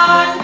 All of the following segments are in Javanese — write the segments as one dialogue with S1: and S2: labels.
S1: Good.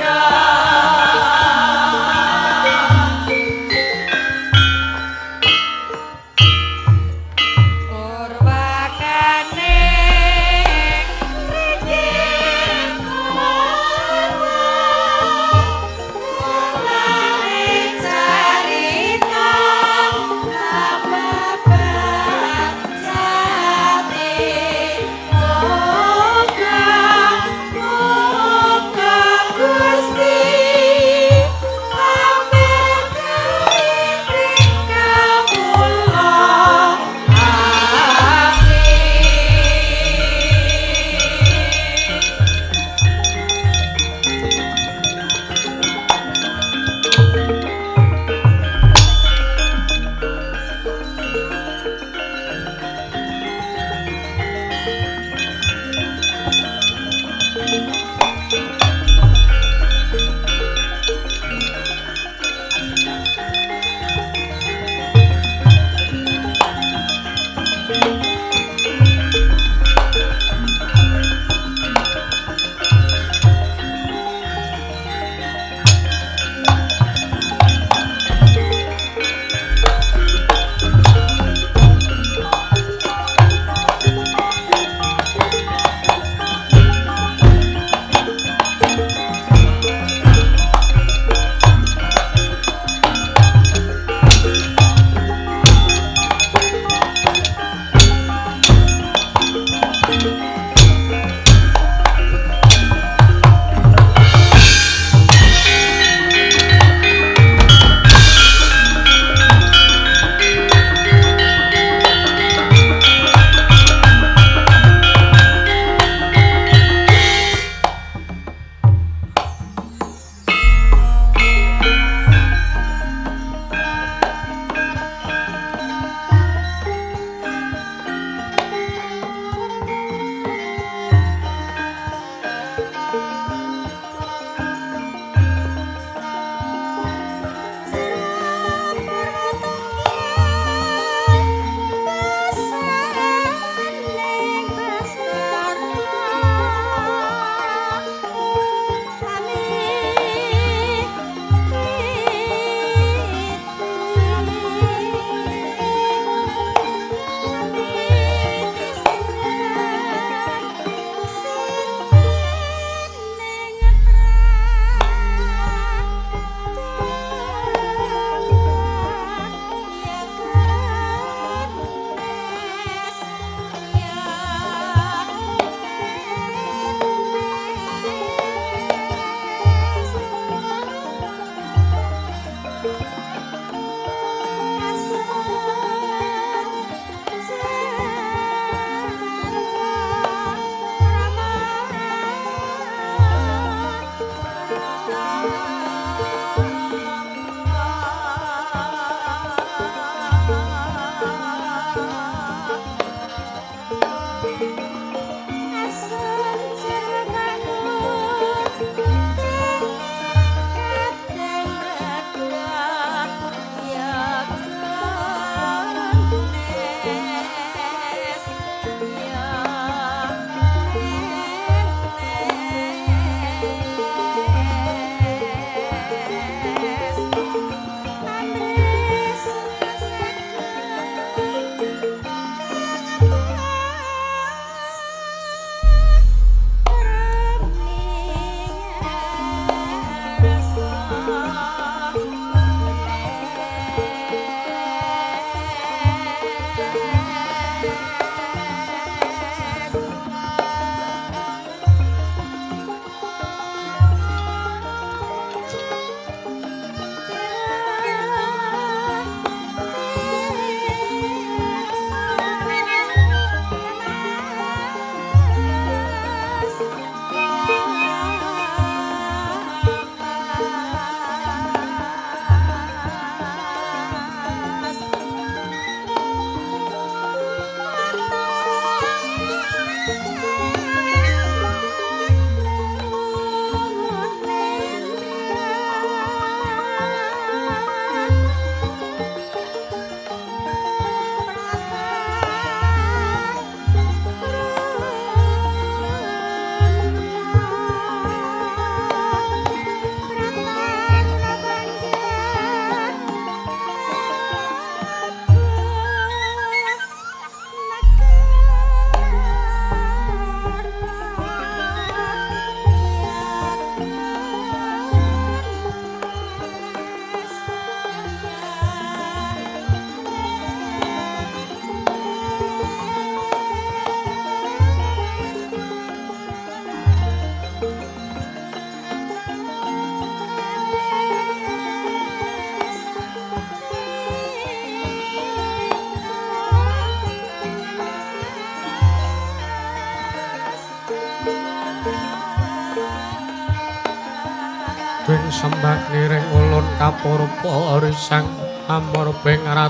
S1: Bing sembah niring ulun kapurpa risang amur bing rat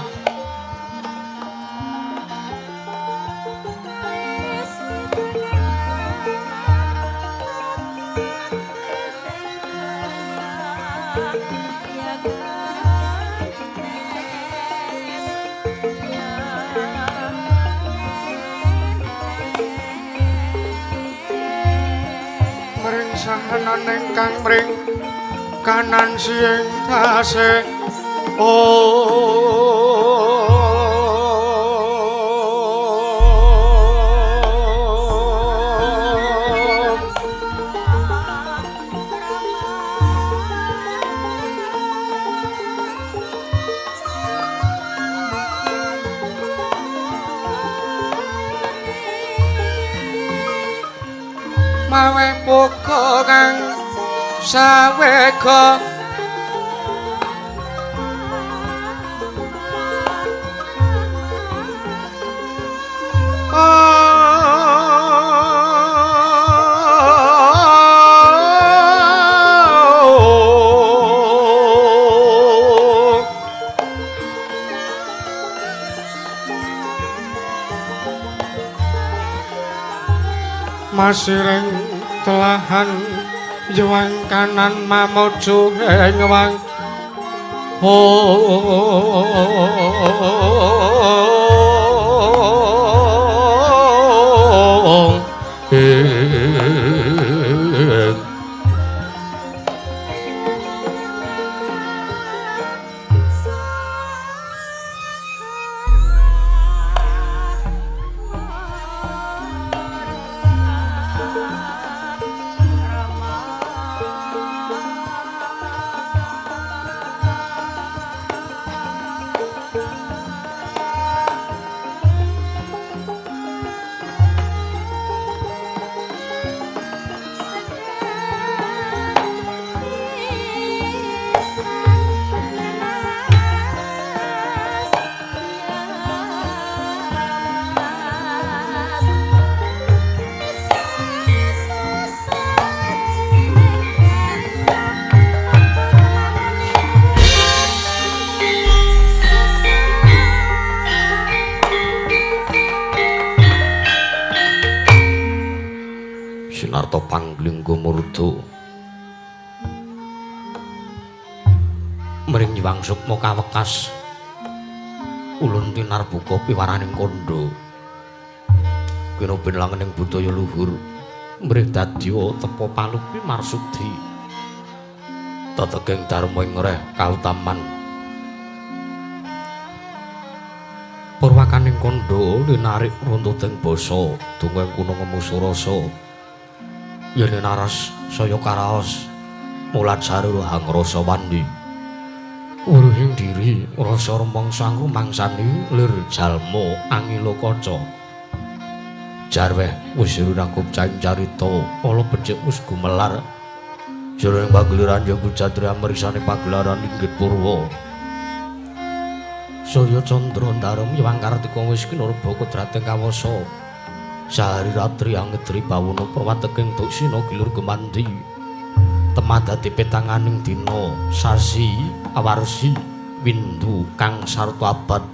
S1: mring sahanan ingkang mring kanan siing tasih mawe puka kang sawega masiring telahan juwang kanan mamuju ing wang Sinarta pangling gumurdu mring nyuwang sukma kawekas ulun tinar buka piwaraning kandha kena pinlangening budaya luhur mrih dadya tepa palupi marsudi tateging dharma ing reh kautaman purwakaning kandha linarik runtuting basa donga kuna ngemusu rasa yen naras saya karaos mulat sarira hangrasa wandi uruhing diri rasa remangsa mangsani lir jalma angila kaca jarweh wis rangkup caing carita ala becik wis gumelar jroning pagelaran Yogu Jatria merisane pagelaran inggit purwa saya candra ndarem Hyang Kartika wis kinurba kodrating kawasa sahari ratri angedri bawana prawateking duksina gilur gemandi temadati petanganing dina sasi awarsi windu kang sarta abad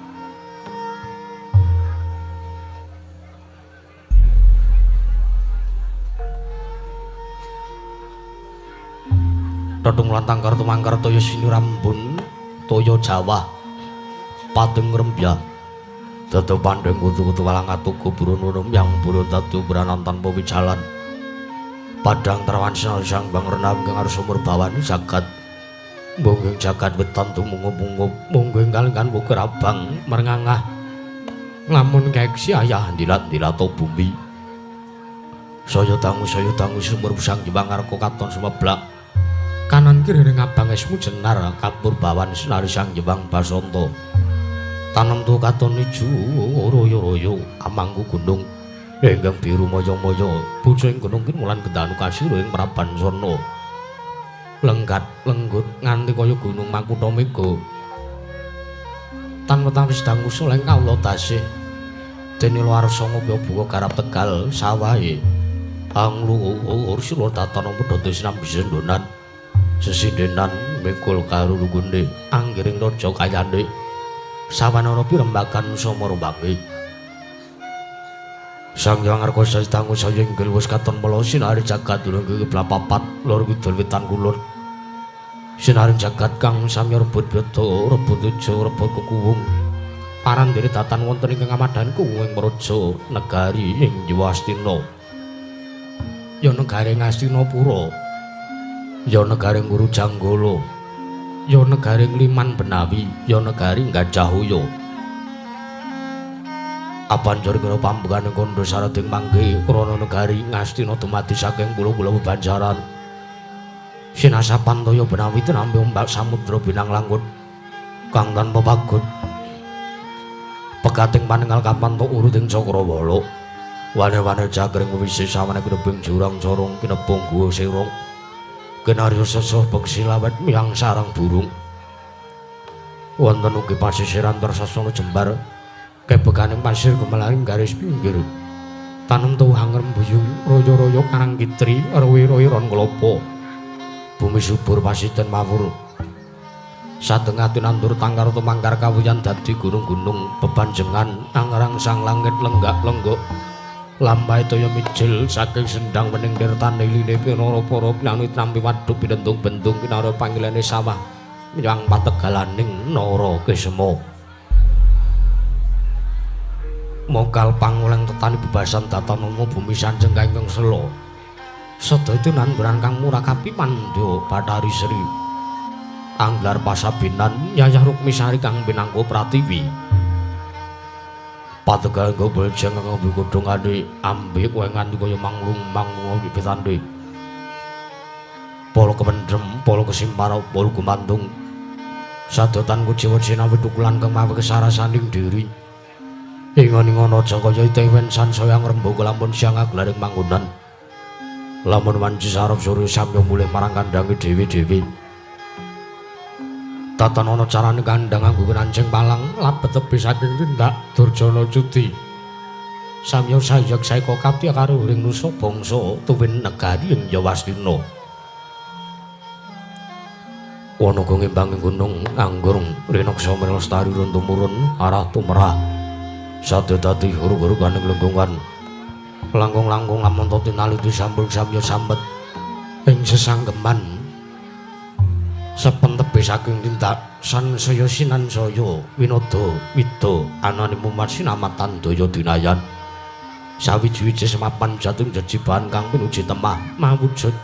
S1: Tatung lantang kartu mangkar toyo sini rambun toyo Jawa padeng rembya dada pandeng kutu-kutu walang atuku burun-urum yang burun dadu beranan tanpa wijalan padang terawan sinal sang bang renam kang arus sumur bawani jagat mungging jagat wetan tumungup-mungup mungging kalingan wukir abang merengangah lamun keksi ayah dilat-dilato bumi saya tangu sumur busang jibang arko katon sumeblak kanan kiri ning abang esmu jenar kapur bawan sinari sang jibang basonto tanam tu katon ijo royo-royo amangku gunung enggang biru moyo-moyo pucuk ing gunung ki mulan gendanu kasira ing Praban Sono lenggat lenggut nganti kaya gunung Makutha Mega tan wetawis dangu soleng kawula tasih dene Luarsa ngupya buka garap Tegal sawahe anglu ursula tatono medhot sinambi sendonan sesindenan mikul karo lungguhne anggiring raja kayane sawanara pirembagan sama rombange Sang Hyang Argasa Tangu saya inggil wis katon mala sinari jagat durung blapapat lor kidul wetan kulon sinari jagat kang sami rebut beta rebut uja rebut kekuwung parandiri tatan wonten ing kamadan kuwing praja negari ing Yawastina ya negari Ngastinapura ya negari Nguru Janggala ya negari Liman Benawi ya negari Gajahhoya apanjur kira pambukaning kandha sarading mangke krana negari Ngastina dumadi saking pulo-pulo bebanjaran sinasa pantaya Benawi tinampi ombak samudra binanglangut kang tanpa pagut pekating paninggal kapanto urut ing Cakrawala wane-wane jagring wisi sawane kinebing jurang corong kinebung guwa sirung kinarya sesuh beksi lawet miyang sarang burung wonten ugi pasisiran tersasana jembar kebekaning pasir gemelaring garis pinggir tanem tuwuh ngrembuyung royo-royo karang kitri rewi-rewi ron klopo bumi subur pasiten mawur satengah tinandur tangkar tumangkar kawuyan dadi gunung-gunung bebanjengan angrang sang langit lenggak-lenggok lampahe toya mijil saking sendang wening tirtane line pinara para planit nampi wadhuk pinentung-bentung kinara pangilane sawah nyang pategalaning nara kesema mokal panguleng tetani bebasan datanama bumi sanjeng kangkung sela sedaya tinanduran kang murakapi mandya Bathari Sri Anglar Pasabinan Yayah Rukmisari kang pinangka Pratiwi pategal nggo beljeng kang godhongane ambek kowe nganti kaya manglung-manglung bibitane polo kependrem polo kesimpar polo gumantung sadotan kuciwa sinawi tukulan kang mawi kesarasaning diri ingon-ingon aja kaya tewen sansaya ngrembug lampun siang aglaring manggonan lamun wanci sarep surya samya mulih marang kandhange dewi-dewi tatan ana carane kandhang nganggo kenancing palang labet tebi saking tindak Durjana Cuti samya sayek saeka kapti karo ring nusa bangsa tuwin negari ing Yawastina ana kang ngembang gunung anggur rinaksa lestari run tumurun arah tumrah sadya dadi huru-huru kaning lengkungan langkung-langkung lamun tinaliti sambung samya sambet ing sesanggeman sepen tebih saking tindak sansaya sinansaya winada wida anane mumat sinamatan daya dinayan sawiji-wiji semapan jatung jejibahan kang pinuji temah mawujud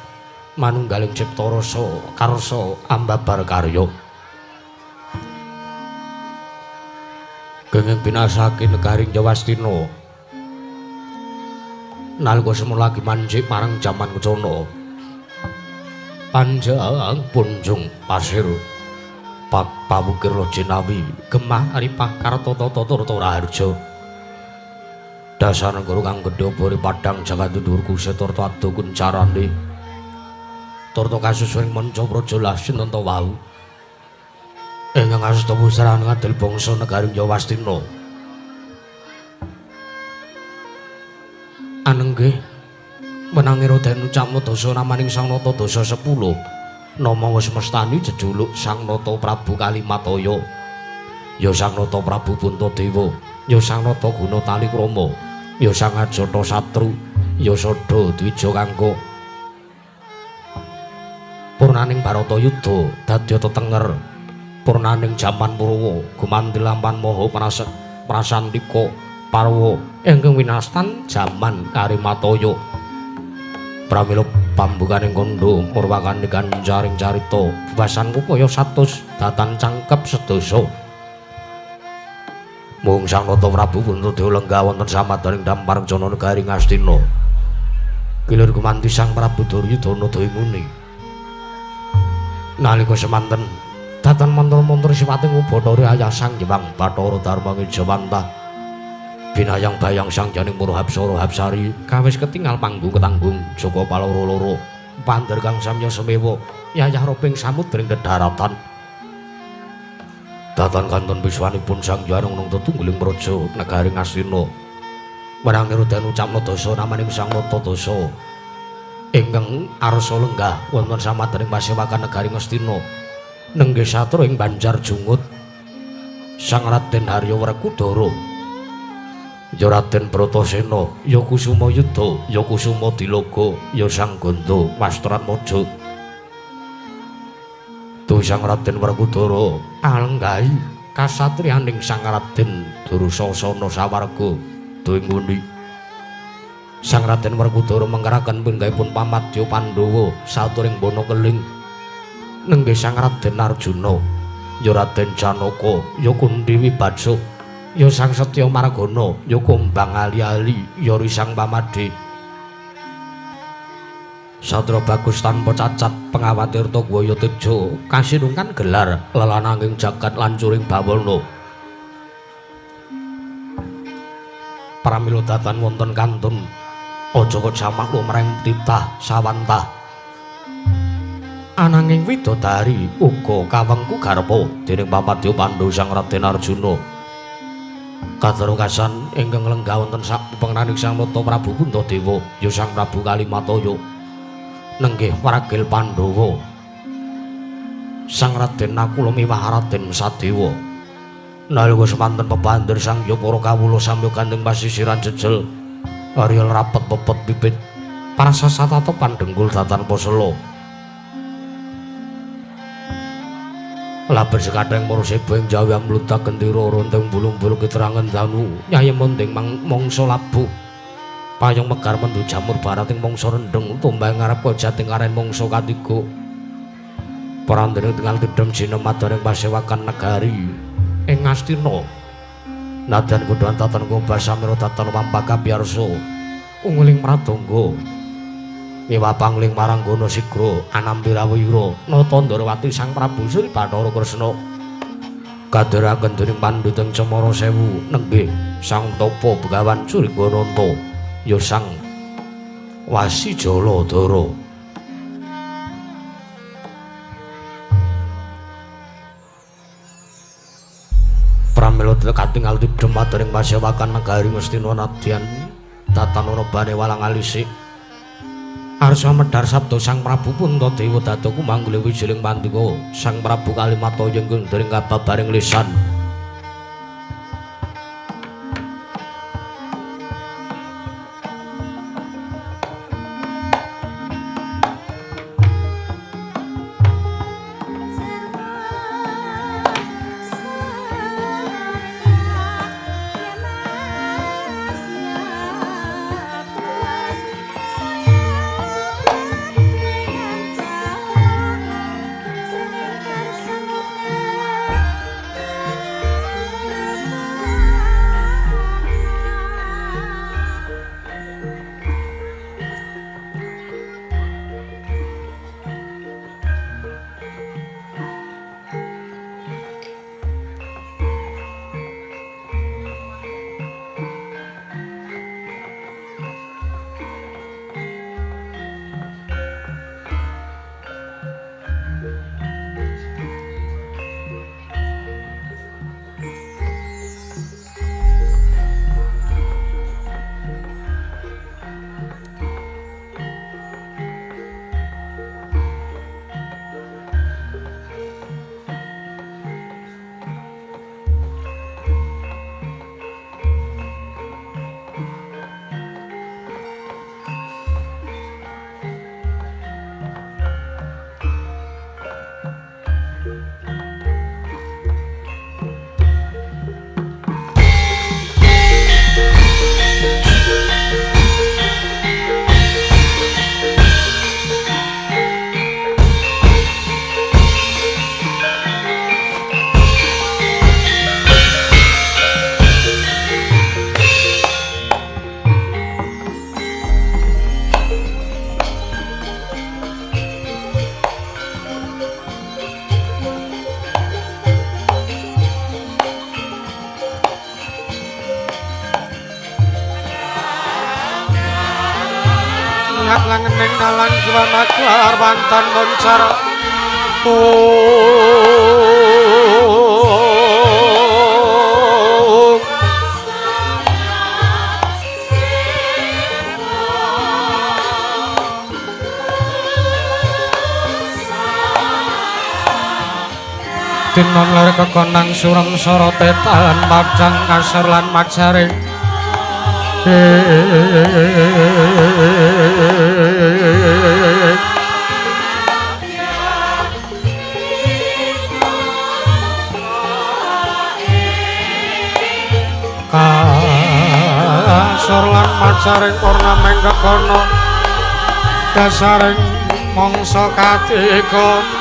S1: manunggaling cipta rasa karsa ambabar karya kenging pinasake negaring Yawastina nalika semula lagi manjing marang jaman kucana panjang punjung pasir pak pawukir Jinawi gemah aripah kartata turta raharja dasar negara kang gedhe bori padhang jagat dhuwur kuset turta adu kuncarane turta kasusuring manca praja lasin tanta wau ingkang asta pusarane ngadil bangsa negari Yawastina anenggih menangi Raden Ucapna Dasa namaning Sang Nata Dasa 10 nama wis mestani jejuluk Sang Nata Prabu Kalimataya ya Sang Nata Prabu Puntadewa ya Sang Nata Gunatali Krama ya Sang Ajata Satru ya Sada Dwija Kangka purnaning Baratayuda dadya tetenger purnaning jaman Purawa gumanti lampan maha prasantika parwa ingkang winastan jaman Karimataya pramila pambukaning kandha murwakani ganjaring carita bebasan upaya 100 datan cangkep sedasa mung Sang Nata Prabu Puntadewa lenggah wonten samadaning dampar jana negari Ngastina gilir gumanti Sang Prabu Duryudana dayungune nalika semanten datan mantra-mantra sipating Ubathara ayah Sang Hyang Bathara Darma Ngejawantah binayang bayang sang janing murah hapsara hapsari kawis ketinggal panggung ketanggung Joko paloro-loro pandir kang samya semewa yayah roping samudring dedharatan datan kanton biswanipun Sang Hyang nang tetunggiling praja negari Ngastina menangi Raden Ucapna Dasa namaning Sang Nata Dasa ingkang arsa lenggah wonten samadyaning pasewakan negari Ngastina nenggih satra ing Banjar Jungut Sang Raden Harya Werkudara ya Raden Bratasena ya Kusuma Yudha ya Kusuma Dilaga ya Sang Ganda Wastratmaja tu Sang Raden Werkudara alenggahi kasatriyaning Sang Raden Dursasana Sawarga duing pundi Sang Raden Werkudara mengkaraken pinggaipun pamadya Pandhawa saturing bana keling nenggih Sang Raden Arjuna ya Raden Janaka ya Kunti Wibadsa ya Sang Setya Margana ya Kumbang Ali-ali ya Risang Pamade Satra bagus tanpa cacat pengawati Tirtagaya Teja kasinungkan gelar lelananging jagat lancuring bawana pramila datan wonten kantun aja kejamak lumrahing titah sawantah ananging widodari uga kawengku garpa dening pamadya Pandhawa Sang Raden Arjuna kadarokasan ingkang lenggah wonten sapepenganing Sang Nata Prabu Puntadewa ya Sang Prabu Kalimataya nenggih waragil Pandhawa Sang Raden Nakula miwah Raden Sadewa nalika semanten pepandir sang ya para kawula samya gandeng pasisiran jejel Ariel rapet pepet pipit prasasata tepan dengkul datan poselo laber sekadang para seba ing Jawi amlutak gendera ronteng bulung-bulung keterangan danu nyayem monding mangsa labuh payung megar mendu jamur barat ing mangsa rendeng tumbang ngarep jating karen mangsa katiga parandene tingal tidhem jinemadaning pasewakan negari ing Ngastina nadan kudhuan tatan ngobas samira tatan wampaka biarsa ungling pradangga miwah pangling marang Gana Sigra anampi rawira nata Ndarawati Sang Prabu Sri Bathara Kresna kadhiraken dening pandhuting Cemara Sewu nenggih Sang Tapa Begawan Suryananta ya Sang Wasijaladara pramila katingal tidhem madaring pasewakan negari Ngastina nadyan tatanana bane walang alisik arsa medhar sabda Sang Prabu Puntadewa dada kumanggule wijiling pandika Sang Prabu Kalimataya ingkang dering kababaring lisan
S2: langening nalan jiwanatu arwantan moncar tinon ler kekonang surem sorotetan majang kasar lan majaring kasar lan majaring purnameng kekono dasaring mangsa katiga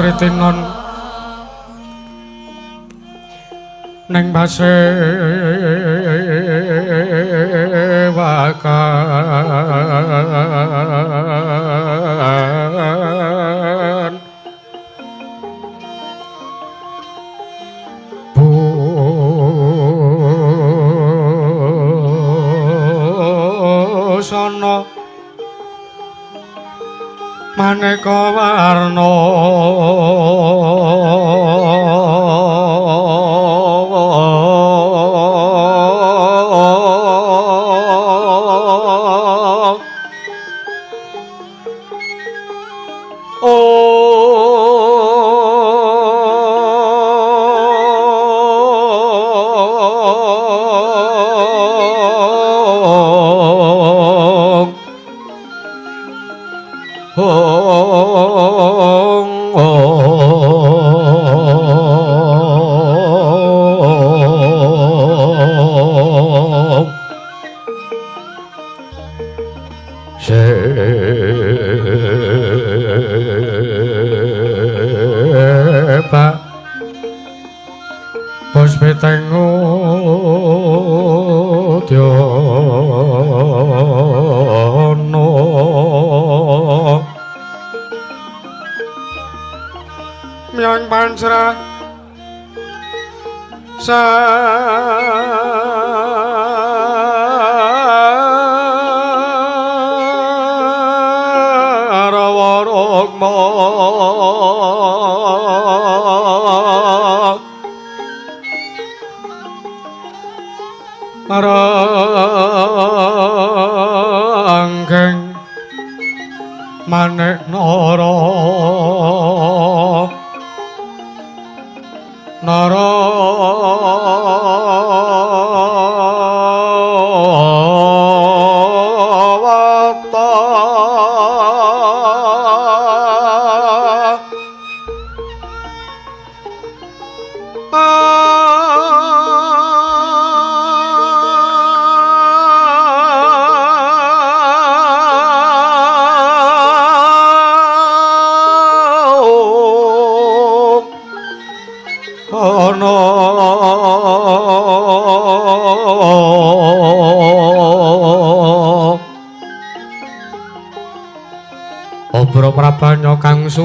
S2: Sri Tinon neng base wakan busana maneka warna Pak Bos Betengu Diono Miang Pancra Sarawarogma Maranggeng Manik Nara Narawata Obro Prabanya Kangsu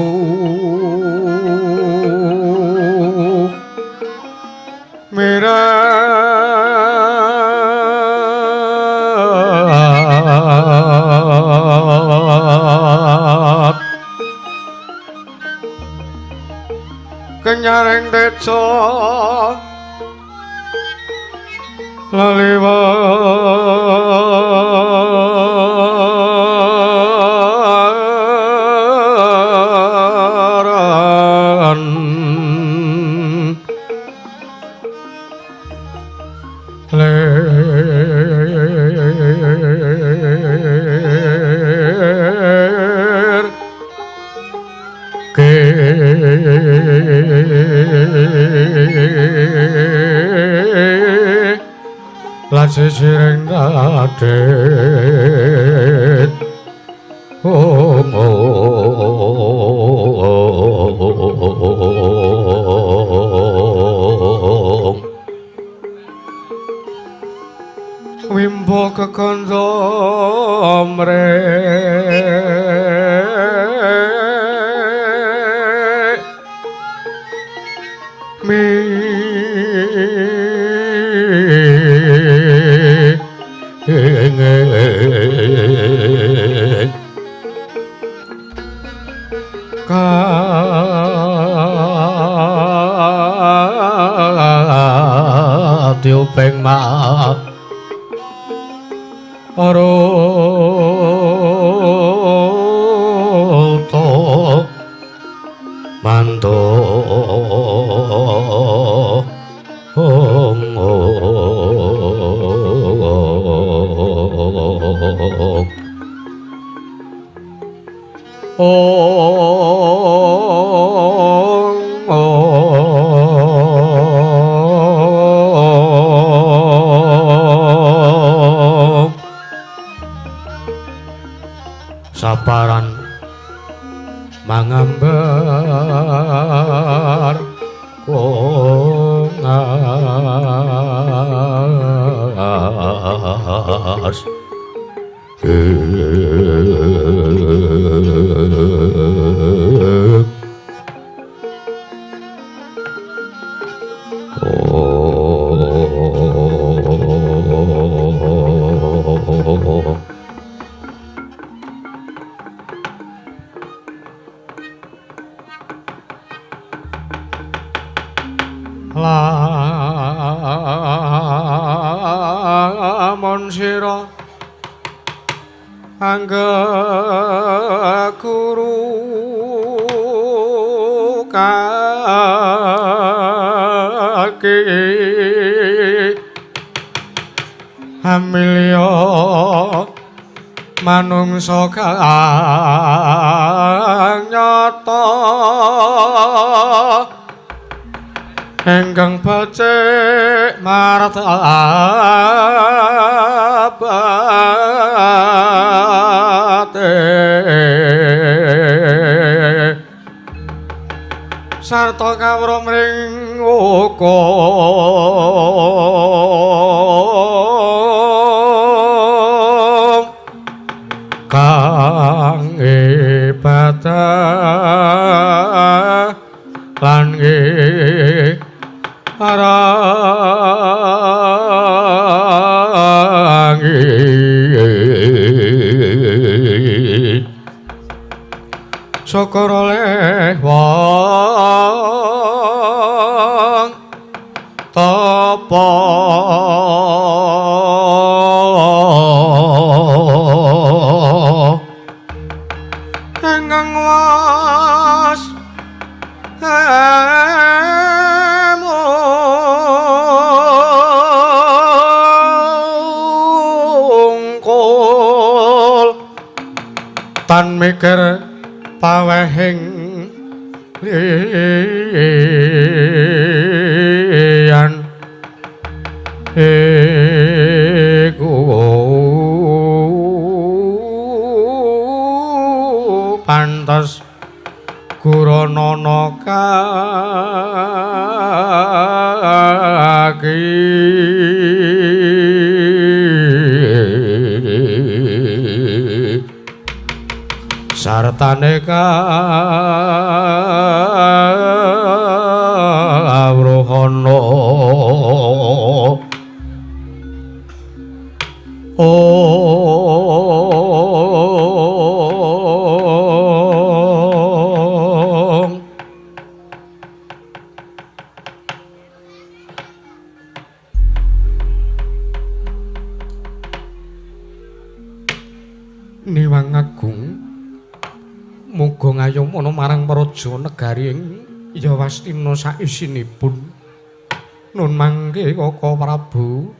S2: Mirat Kenyaring Deca Laliwaran lajeng sireng radet wimbo kekandha mrek mi
S1: diuping mak aroto manto saparan mangambar kongas
S2: lamun sira angga guru kaki hamilya manungsa kang nyata enggang becik martabate sarta kawruh mring hukum kang ibadah lan arangi syukur oleh wong tapa enggang was tan mikir pawehing liyan iku pantes Guranana kaki sartane kawruhana Niwang Agung muga ngayomana marang praja negari ing Yawastina saisinipun. Nun mangke Kaka Prabu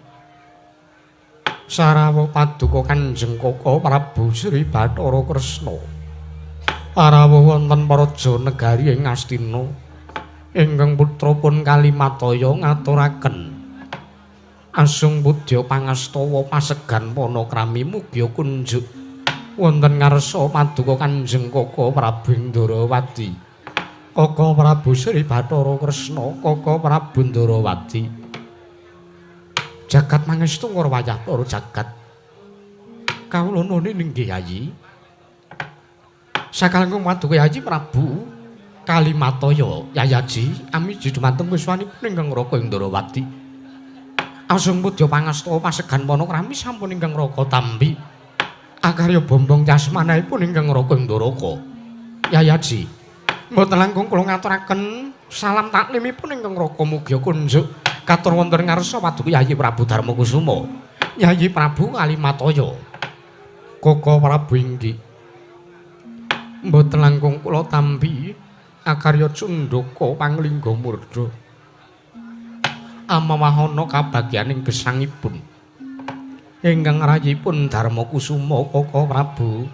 S2: Sarawa Paduka Kanjeng Kaka Prabu Sri Bathara Kresna Arawuh wonten Praja Negari ing Astina ingkang putra pun Kalimataya ngaturaken asung budya pangastawa pasegan panakrami mugya kunjuk wonten ngarsa paduka Kanjeng Kaka Prabu Ndarawati. Kaka Prabu Sri Bathara Kresna, Kaka Prabu Ndarawati. Jagat mangestu wayah para jagat. Kawula nuwun inggih Yayi. Sakalengkung paduka Yayi Prabu Kalimataya, Yayaji, amiji dumateng wiswanipun ingkang Raka Ndarawati. Asung pudya pangastawa pasegan panakrami sampun ingkang Raka tambi. Akarya bombong yasmanahipun ingkang Raka Ndaraka. Yayaji, mboten langkung kula ngaturaken salam taklimipun ingkang Raka Mugya kunjuk katur wonten ngarsa paduka Yayi Prabu Darmakusuma, Yayi Prabu Kalimataya. Kaka Prabu inggih. Mboten langkung kula tambi akarya Cundaka Panglingga Murda. Amawahana kabagyaning gesangipun ingkang rayipun Darmakusuma Kaka Prabu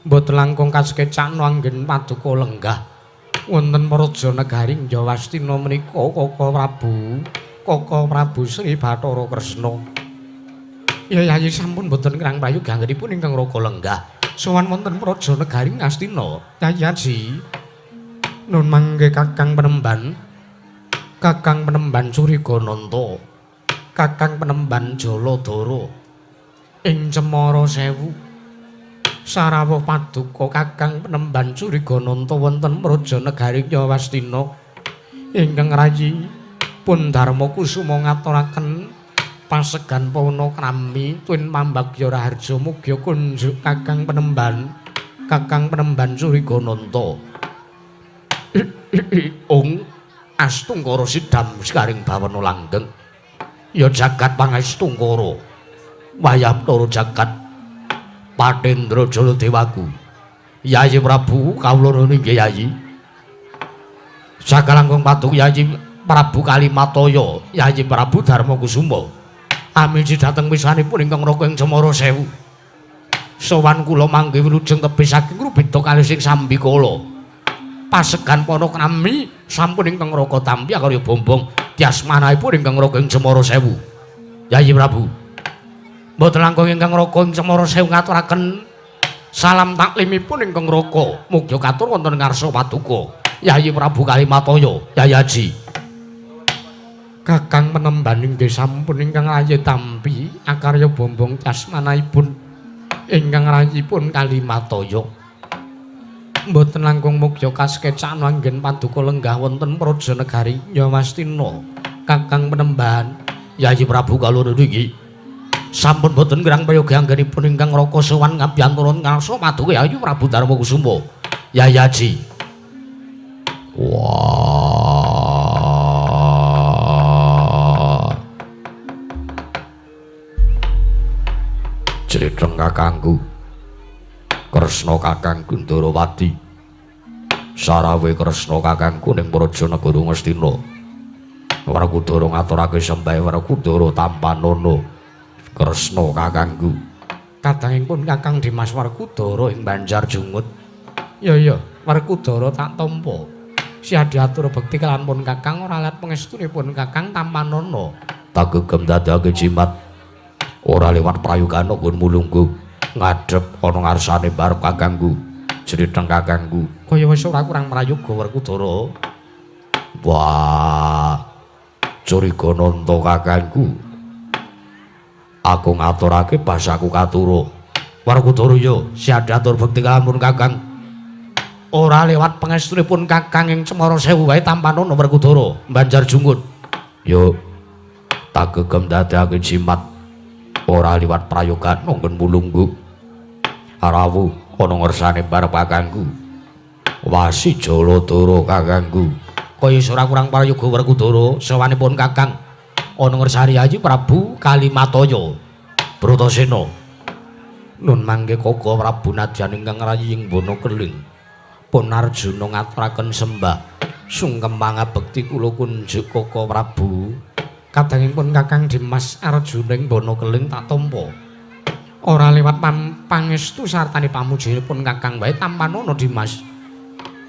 S2: mboten langkung kasekecakna anggen paduka lenggah wonten Praja Negari Njawastina menika Kaka Prabu Sri Bathara Kresna. Yayi sampun boten kirang prayogi anggenipun ingkang Raka lenggah sowan wonten Praja Negari Ngastina. Yayi nun mangke Kakang Penemban Surigananta, Kakang Penemban Jaladara ing Cemara Sewu. Sarawuh paduka Kakang Penemban Surigananta wonten Praja Negari Njawastina ingkang rayi pun Darmakusuma ngaturaken pasegan panakrami tuwin Mambagya Raharja mugya kunjuk Kakang Penemban Surigananta. Ong Astungkara sidam sekaring bawana langgeng. Ya jagat pangastungkara. Wayah para jagat Patendra Jaladewaku. Yayi Prabu kawula nuwun inggih Yayi. Sakalangkung paduka Yayi Prabu Kalimataya, Yayi Prabu Darmakusuma. Amiji dhateng wiswanipun ingkang Raka ing Cemara Sewu. Sowan kula mangke wilujeng tebih saking Rubeda kalih sing sambikala. Pasegan panakrami sampun ingkang Raka tampi akarya bombong diasmanahipun ingkang Raka ing Cemara Sewu. Yayi Prabu, mboten langkung ingkang Raka ing Cemara Sewu ngaturaken salam taklimipun ingkang Raka mugya katur wonten ngarsa paduka Yayi Prabu Kalimataya. Yayaji, Kakang Penemban inggih sampun ingkang rayi tampi akarya bombong diasmanahipun ingkang rayipun Kalimataya. Mboten langkung mugya kasekecakna anggen paduka lenggah wonten Praja Negari Njawastina. Kakang Penemban, Yayi Prabu kawula niki sampun boten kirang prayogi anggenipun ingkang Raka sowan ngabyanturan ngarsa paduka Yayi Prabu Darmakusuma. Yayaji. Wah. Criteng kakangku Kresna kakangku Ndarawati, sarawuh Kresna kakangku ning Praja Negara Ngastina. Warakudara ngaturake sembah Warakudara Tampanana. Kresna kakangku, kadangipun Kakang Dimas Warakudara ing Banjarjungut. Ya Warakudara tak tampa. Siadi atur bekti kelawan pun Kakang ora lihat pangestunipun Kakang Tampanana. Tagegem dadake jimat ora liwat prayogana pun mulunggu. Ngadhep ana ngarsane barep kakangku. Criteng kakangku, kaya wis ora kurang prayoga Werkudara. Wah, Surigananta kakangku. Aku ngaturake basaku katura. Werkudara ya, siadhe atur bekti kalamun kakang. Ora lewat pangestunipun kakang ing Cemara Sewu wae Tampanana Werkudara, Banjarjungut. Yo, tagegem dadake jimat ora liwat prayoga nonggon mulunggu. Arawuh ana ngersane barep kakangku. Wasi Jaladara kakangku. Kaya ora kurang prayoga Werkudara sawanipun kakang ana ngersani Yayi Prabu Kalimataya. Bratasena. Nun mangke Kaka Prabu nadyan ingkang rayi ing Bana Keling. Pun Arjuna ngaturaken sembah sungkem pangabekti kula kunjuk Kaka Prabu. Kadangipun Kakang Dimas Arjuna ing Bana Keling tak tampa. Ora liwat pangestu sartane pamujanipun Kakang wae Tampanana Dimas.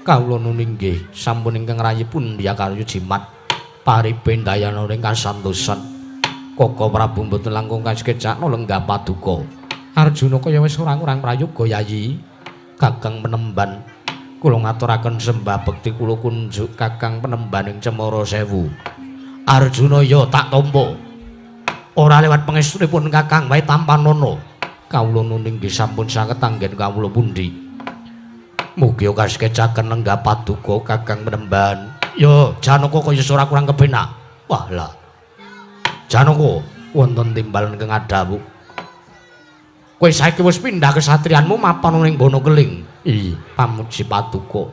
S1: Kawula nuning nggih sampun ingkang rayi pundi karya jimat pariben dayana ing kasantosan. Koko Prabu mboten langkung kasekecakno lenggah paduka. Arjuna kaya wis ora-urang prayoga yayi. Kakang Penemban kula ngaturaken sembah bekti kula kunjuk Kakang Penemban ing Cemara Sewu. Arjuna ya tak tampa. Ora lewat pangestunipun Kakang wae Tampanana. Kawula nuning nggih sampun saged anggen kawula pundi. Mugi kasekecaken lenggah paduka Kakang Penemban. Ya Janaka kaya ora kurang kepenak. Wah lah. Janaka wonten timbalan kang adawu. Kowe saiki wis pindah kesatrianmu mapan ning Bonokeling. Iya, pamuji paduka.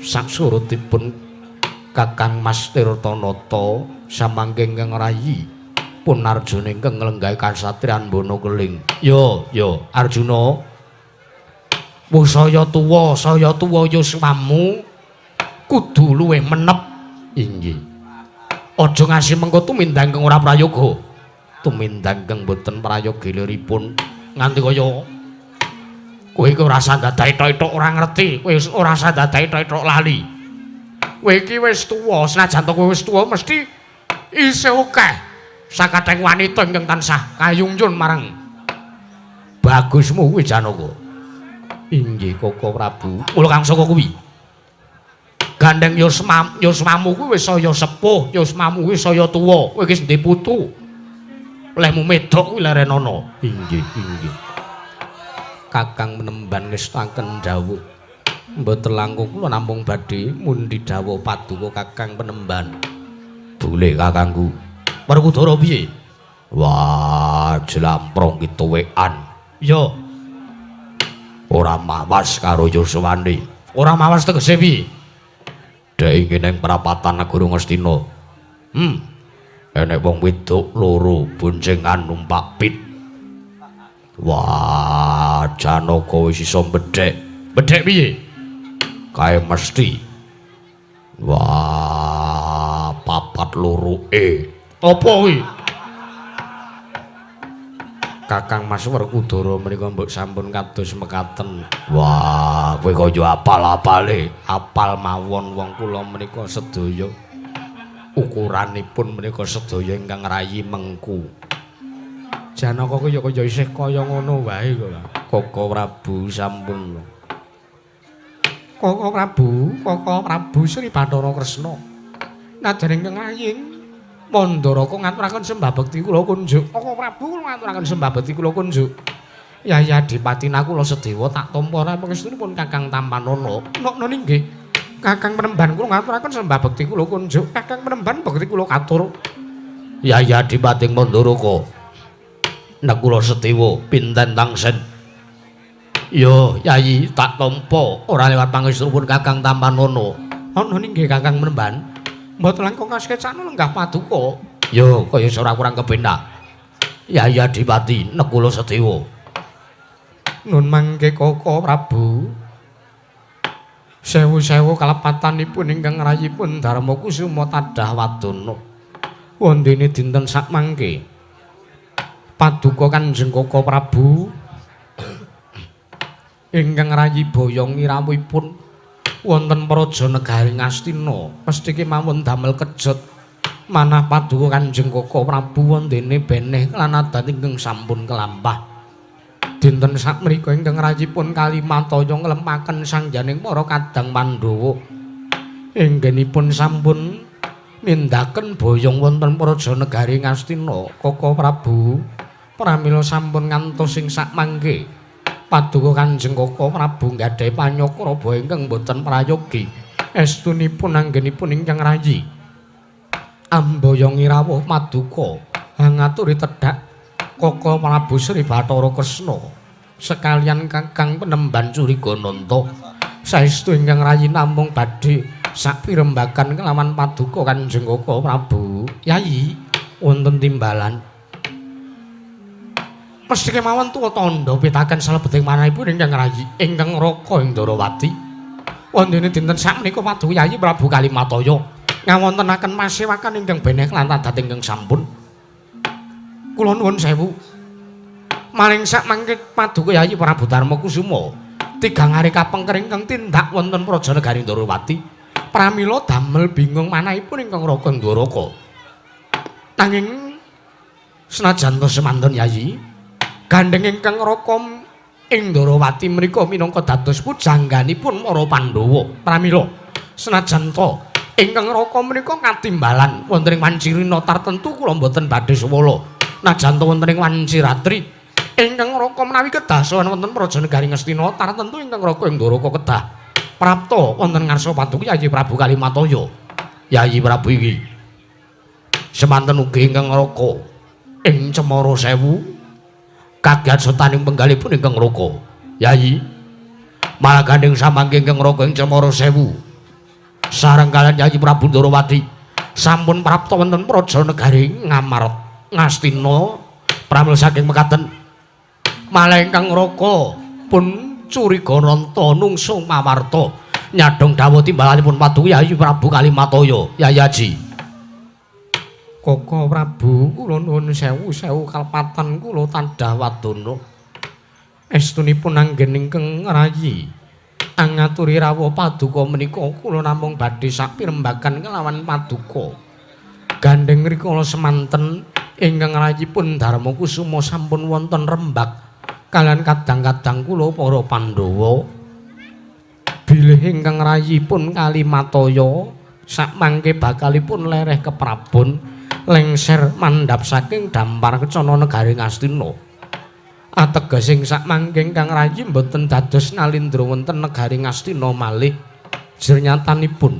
S1: Saksurutipun Kakang Mas Tirtanata samangke ingkang rayi pun Arjuna ingkang nglenggahi kasatriyan Bonokeling. Yo, Arjuna. Wong saya tuwa yuswamu kudu luwih menep. Inggih. Aja ngasih mengko tumindang kang ora prayoga. Tumindang kang boten prayoga liripun nganti kaya kowe iki ora sandadahi tok ora ngerti, kowe ora sandadahi tok lali. Kowe iki wis tuwa, senajan kowe wis tuwa mesti isih akeh sakathing wanita ingkang tansah kayungjun marang bagusmu kuwi Janaka. Inggih Koko Prabu. Mula kang saka kuwi. Gandeng yusmamu kuwi wis saya sepuh, yusmamu kuwi saya tuwa. Kowe iki ndhe putu. Lehmu medhok kuwi lerenana. Inggih. Kakang Penemban ngestaken dawuh. Mboten langkung kula namung badhe mundi dawuh paduka Kakang Penemban. Bule kakangku. Werkudara piye? Wah, jlamprong ki tuwekan. Ya. Ora mawas karo yuswane. Ora mawas tegese piye? Dek iki ning prapatan Negara Ngastina. Enek wong wedok loro boncengan numpak pit. Wah, Janaka wis iso bedhek. Bedhek piye? Kae mesti. Wah, papat loro Apa kuwi? Kakang Mas Werkudara menika mbok sampun kados mekaten. Wah, kowe kaya apal-apale, apal mawon wong kula menika sedaya. Ukuranipun menika sedaya ingkang rayi mengku. Janaka kaya isih kaya ngono wae kok. Koko Prabu sampun. Koko Prabu Sri Bathara Kresna. Najan ingkang rayi Mandharaka ngaturaken sembah bekti kula kunjuk. Koko Prabu kula ngaturaken sembah bekti kula kunjuk. Yaya Dipatina kula sedewa tak tampa ora pangestunipun Kakang Tampanana. Nok nggih. Kakang Penemban kula ngaturaken sembah bekti kula kunjuk. Kakang Penemban bekti kula katur. Yaya Dipating Mandharaka. Nek kula sedewa pinten tangsen. Yo, Yayi tak tampa ora lewat pangestunipun Kakang Tampanana. Ana nggih Kakang Penemban. Mboten langkung kasekecakno lenggah paduka. Yo, kaya ora kurang kepenak. Yaya Dipati nek kula sedewa. Nun mangke Koko Prabu. Sewu-sewu kalepatanipun ingkang rayipun Darma Kusuma tadah wadana. Wondene dinten sak mangke. Paduka Kanjeng Koko Prabu ingkang rayi boyong irawipun wonten praja negari Ngastina mesti kemawon damel kejet manah paduka Kanjeng Koko Prabu wondene beneh lan adat ingkang sampun kelampah. Dinten sakmenika ingkang rayipun Kalimataya nglempaken sangjaning para kadang Pandhawa inggenipun sampun nindaken boyong wonten praja negari Ngastina. Koko Prabu pramila sampun ngantos ing sakmangke paduka Kanjeng Koko Prabu nggadahi panyakraba ingkang boten prayogi estunipun anggenipun ingkang rayi amboyong irawuh paduka ngaturi tedhak Koko Prabu Sri Bathara Kresna sekalian Kakang Penemban Curigananta saestu ingkang rayi namung badhe sapirembagan kelawan paduka Kanjeng Koko Prabu. Yayi wonten timbalan mesti kemawon tuwa tandha pitaken salebeting manahipun ingkang rayi ingkang Raka Indrawati. Wondene dinten sakmenika paduka Yayi Prabu Kalimataya ngawontenaken masewakan ingkang beneh lan adat ingkang sampun. Kula nuwun sewu. Maling sak mangke paduka Yayi Prabu Darma Kusuma tigang hari kapengker ingkang tindak wonten Praja Negari Ndorowati pramila damel bingung manahipun ingkang Raka Ndoraka. Nanging senajan to semanten Yayi, gandeng ingkang Raka ing Ndorowati menika minangka dados pujangganipun para Pandhawa. Pramila senajan to ingkang Raka menika katimbalan wonten ing Wancirina tartentu kula mboten badhe suwala. Najan to wonten ing Wanciratri ingkang Raka menawi kedah sawan wonten Praja Negari Ngastina tartentu ingkang Raka ing Ndoraka kedah prapta wonten ngarsa paduka Yayi Prabu Kalimataya. Yayi Prabu iki semanten ugi ingkang Raka ing Cemara Sewu kagiat setaning penggalipun ingkang Raka. Yayi malah gandeng samangke ingkang Raka ing Cemara Sewu sareng kaliyan Yayi Prabu Ndorowati sampun prapta wonten Praja Negari Ngastina. Pramila saking mekaten malah ingkang Raka pun curiga nanta nungsung mawarta nyadong dawuh timbalanipun paduka Yayi Prabu Kalimataya. Yayi Aji Koko Prabu kula nuwun sewu kalpatan kula tandhah wadana estunipun anggen ingkang rayi angaturi rawuh paduka menika kula namung badhe sapirembagan kelawan paduka gandeng rikala semanten ingkang rayipun Darma Kusuma sampun wonten rembag kalian kadang-kadang kula para Pandhawa bilih ingkang rayipun Kalimataya sakmangke bakalipun lereh keprabon lengser mandhap saking dampar kecana negari Ngastina ategesing sakmangke ingkang rayi mboten dados nalindra wonten negari Ngastina malih jernyatanipun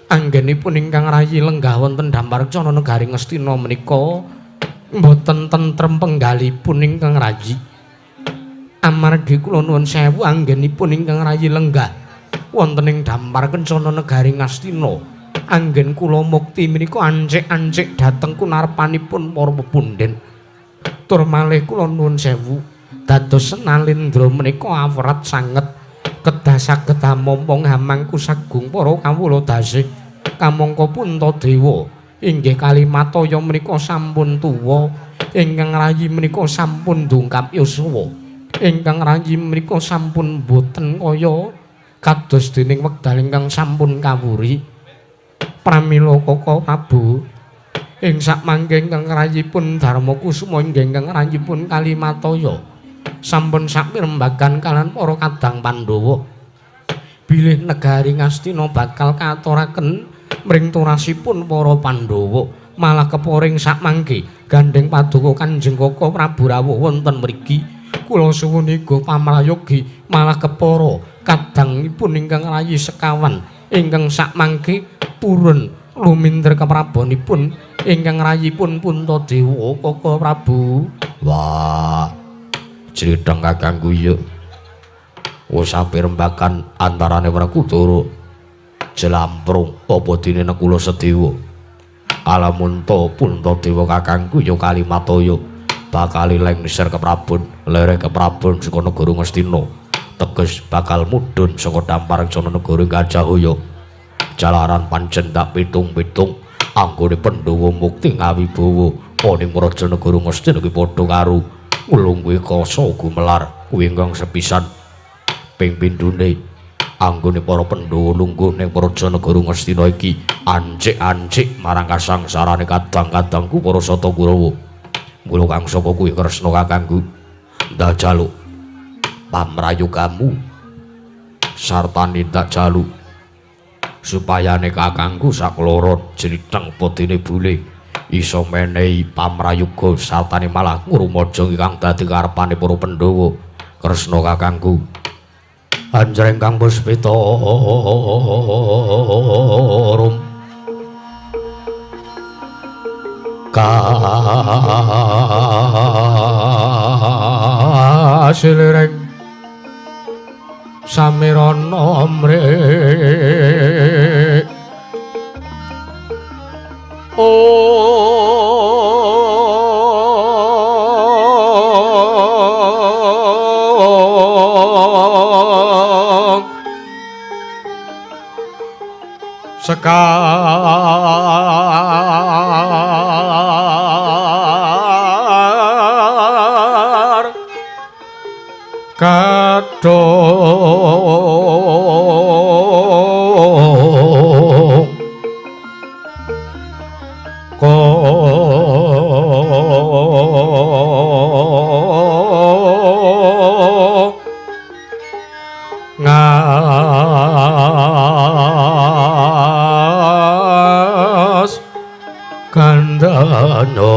S1: anggenipun ingkang rayi lenggah wonten dampar kecana negari Ngastina menika mboten tentrem penggalipun ingkang rayi. Amargi kula nuwun sewu anggenipun ingkang rayi lenggah wonten ing dampar kencana negari Ngastina anggen kula mukti menika ancik-ancik dhateng kunarpanipun para pepunden. Tur malih kula nuwun sewu dados nalindra menika awrat sanget kedah saged amompong hamangku sagung para kawula dasih kamangka Puntadewa inggih Kalimataya menika sampun tuwa ingkang rayi menika sampun ndungkap yuswa ingkang rayi menika sampun boten kaya kados dening wekdal ingkang sampun kawuri. Pramila Koko Prabu ing sakmangke ingkang rayipun Darma Kusuma inggih ingkang rayipun Kalimataya sampun sapirembagan kalan para kadang Pandhawa bilih negari Ngastina bakal katuraken mring turasipun para Pandhawa malah keporing sakmangke gandeng paduka Kanjeng Koko Prabu rawuh wonten mriki kula suwun iga pamrayogi malah kepara kadangipun ingkang rayi sekawan ingkang sakmangke purun lumintir keprabonipun ingkang rayipun Puntadewa Koko Prabu.
S2: Wah, criteng kakangku ya. Wis sapirembagan antarane Werkudara Jelamprung apa dene Nekula Sedewa. Alamun to Puntadewa kakangku ya Kalimataya bakal lengser keprabon, lereh keprabon saka negara Ngastina. Teges bakal mudhun saka dampar jana negara Gajahaya. Jalaran pancen tak pitung-pitung anggone Pandhawa mukti ngawibawa ana ing Praja Negara Ngastina iki padha karo nglungguhi kasa gumelar kuwi ingkang sepisan ping pindhone anggone para Pandhawa lungguh ning Praja Negara Ngastina iki ancik-ancik marang kasangsarane kadang-kadangku para Sata Kurawa. Mula kang saka kuwi Kresna kakangku ndak jaluk pamrayogamu sarta nindak jaluk supayane kakangku sakloron jriteng podine bule iso menehi pamrayoga sartane malah ngrumaja ingkang dadi karepane para Pandhawa. Kresna kakangku anjreng kang puspita rum kasilireng samirana mrih sekar katon Sanya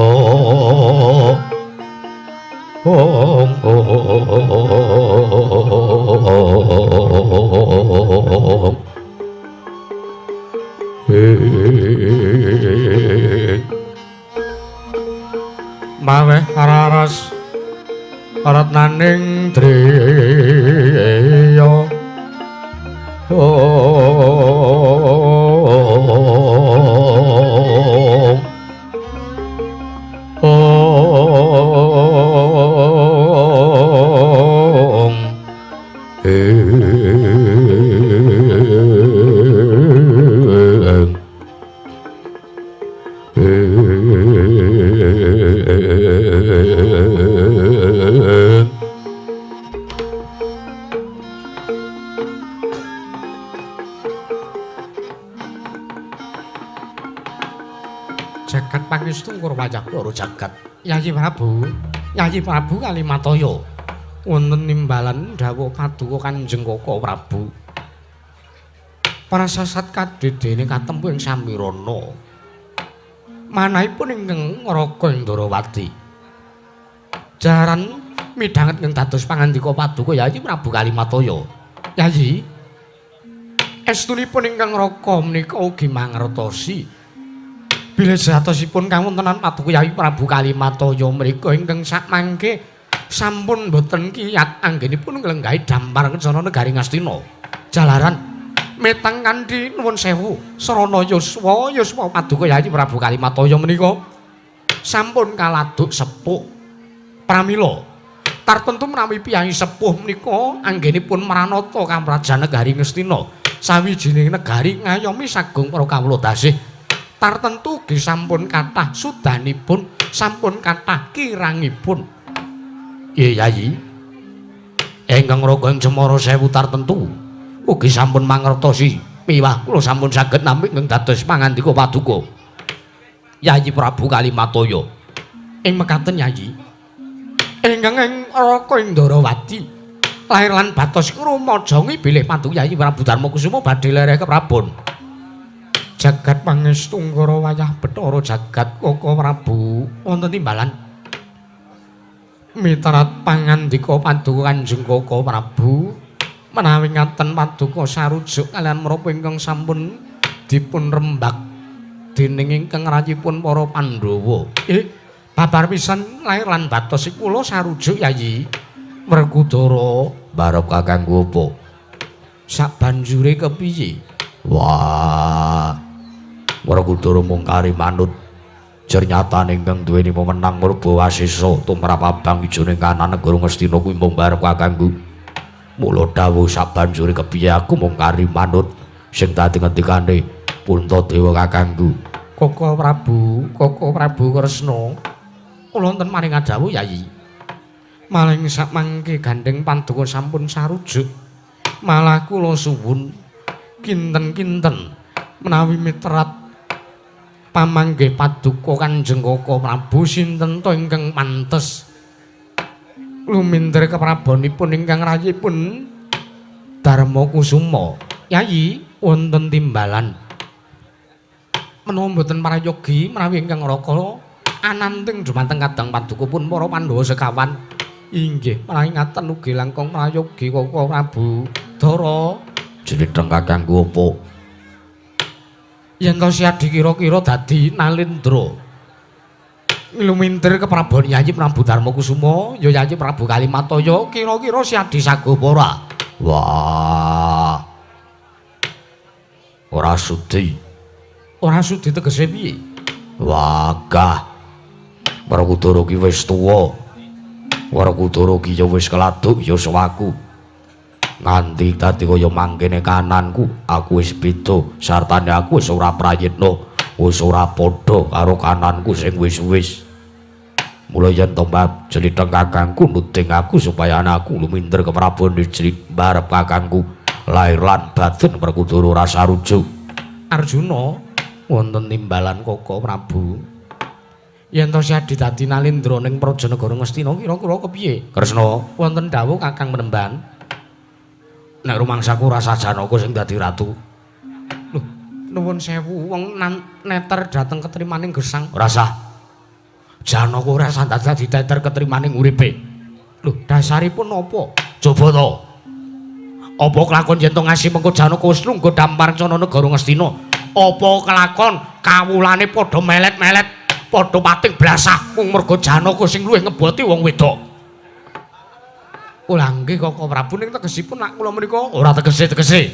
S2: Maweh araras ratnaning driya
S1: Jagat pangestu Kurwajah loro jagat. Yayi Prabu Kalimataya. Wonten nimbalan dawuh paduka Kanjeng Koko Prabu. Prasasat kadhedhene katempuh ing Samirana. Manahipun ingkang Ngraka Indrawati. Jaran midhanget ing dados pangandika paduka Yayi Prabu Kalimataya. Yayi estunipun ingkang Ngraka menika ugi mangertosi bilih jatosipun kawontenan paduka Yayi Prabu Kalimataya mriku ingkang sakmangke sampun boten kiyat anggenipun nglenggahi dampar kencana negari Ngastina. Jalaran metang kanthi nuwun sewu sarana yuswa paduka Yayi Prabu Kalimataya menika sampun kaladuk sepuh pramila. Tartentu menawi piyai sepuh menika anggenipun maranata kamrajan negari Ngastina sawijining negari ngayomi sagung para kawula dasih. Tartentu ugi sampun kathah sudanipun, sampun kathah kirangipun. Yayi, ingkang Ngraka ing Cemara Sewu tartentu ugi sampun mangertosi piwah kula sampun saged nampi ing dados pangandika paduka Yayi Prabu Kalimataya. Ing mekaten Yayi, ingkang ing Ngraka Indrawati lair lan batos rumajangi bilih paduka Yayi Prabu Darmakusuma badhe lereh keprabon. Jagat pangestu Ngrawayah Bathara jagat Koko Prabu wonten timbalan mitarat pangandika paduka Kanjeng Koko Prabu menawi ngaten paduka sarujuk kaliyan menapa ingkang sampun dipun rembag dening ingkang rayipun para Pandhawa. Babar pisan lair lan batos kula sarujuk Yayi Werkudara barep kakangku apa sabanjure kepiye? Wah, Werkudara mung kari manut jernyatan ingkang duweni wewenang Purbawasesa tumrap abang wijone kanan negara Ngastina kuwi mung barep kakangku. Mula dawuh sabanjure kepiye aku mung kari manut sing dadi ngendikane Puntadewa kakangku. Koko Prabu Kresna. Kula wonten maring dawuh Yayi. Maling sakmangke gandeng paduka sampun sarujuk. Malah kula suwun kinten-kinten menawi miterat pamanggih paduka Kanjeng Koko Prabu sinten to ingkang pantes luminder keprabonipun ingkang rayipun Darmakusuma. Yayi wonten timbalan menawa mboten prayogi menawi ingkang Ngraka ananting dumateng kadang paduka pun para Pandhawa sekawan. Inggih menawi ngaten ugi langkung prayogi Koko Prabu Dara. Jeneng kakangku apa? Yen to siadi kira-kira dadi Nalendra lumintir keprabon Yayi Prabu Darmakusuma ya Yayi Prabu Kalimataya kira-kira siadi sagopara. Wah, ora sudi tegese piye? Wagah Werkudara ki wis tuwa, Werkudara ki ya wis keladuk ya sawaku. Nganti dadi kaya mangkene kananku aku wis beda sartane aku wis ora prayitna wis ora padha karo kananku sing wis-wis. Mula yen to mbab jenitheng kakangku nuding aku supaya anakku lumintir keprabon barep kakangku lair lan batin Werkudara ora sarujuk. Arjuna wonten timbalan Koko Prabu. Yen to siadi dadi Nalendra ning Prajanegara Ngastina kira-kira kepiye? Kresna wonten dawuh Kakang Menemban. Nek rumangsaku rasa Janaka sing dadi ratu. Lho, nuwun sewu wong neter dhateng ketrimaning gesang. Ora sah.
S2: Janaka ora sandat dadi teter ketrimaning uripe. Lho, dasaripun napa? Coba to. Apa kelakon yen to ngasi mengko Janaka wis lungguh Damarcana negara Ngastina? Apa kelakon kawulane padha melet-melet, padha pating blasah mung merga Janaka sing luwih ngeboti wong wedok? Ola nggih Koko Prabu ning tegesipun nak kula menika ora tegese.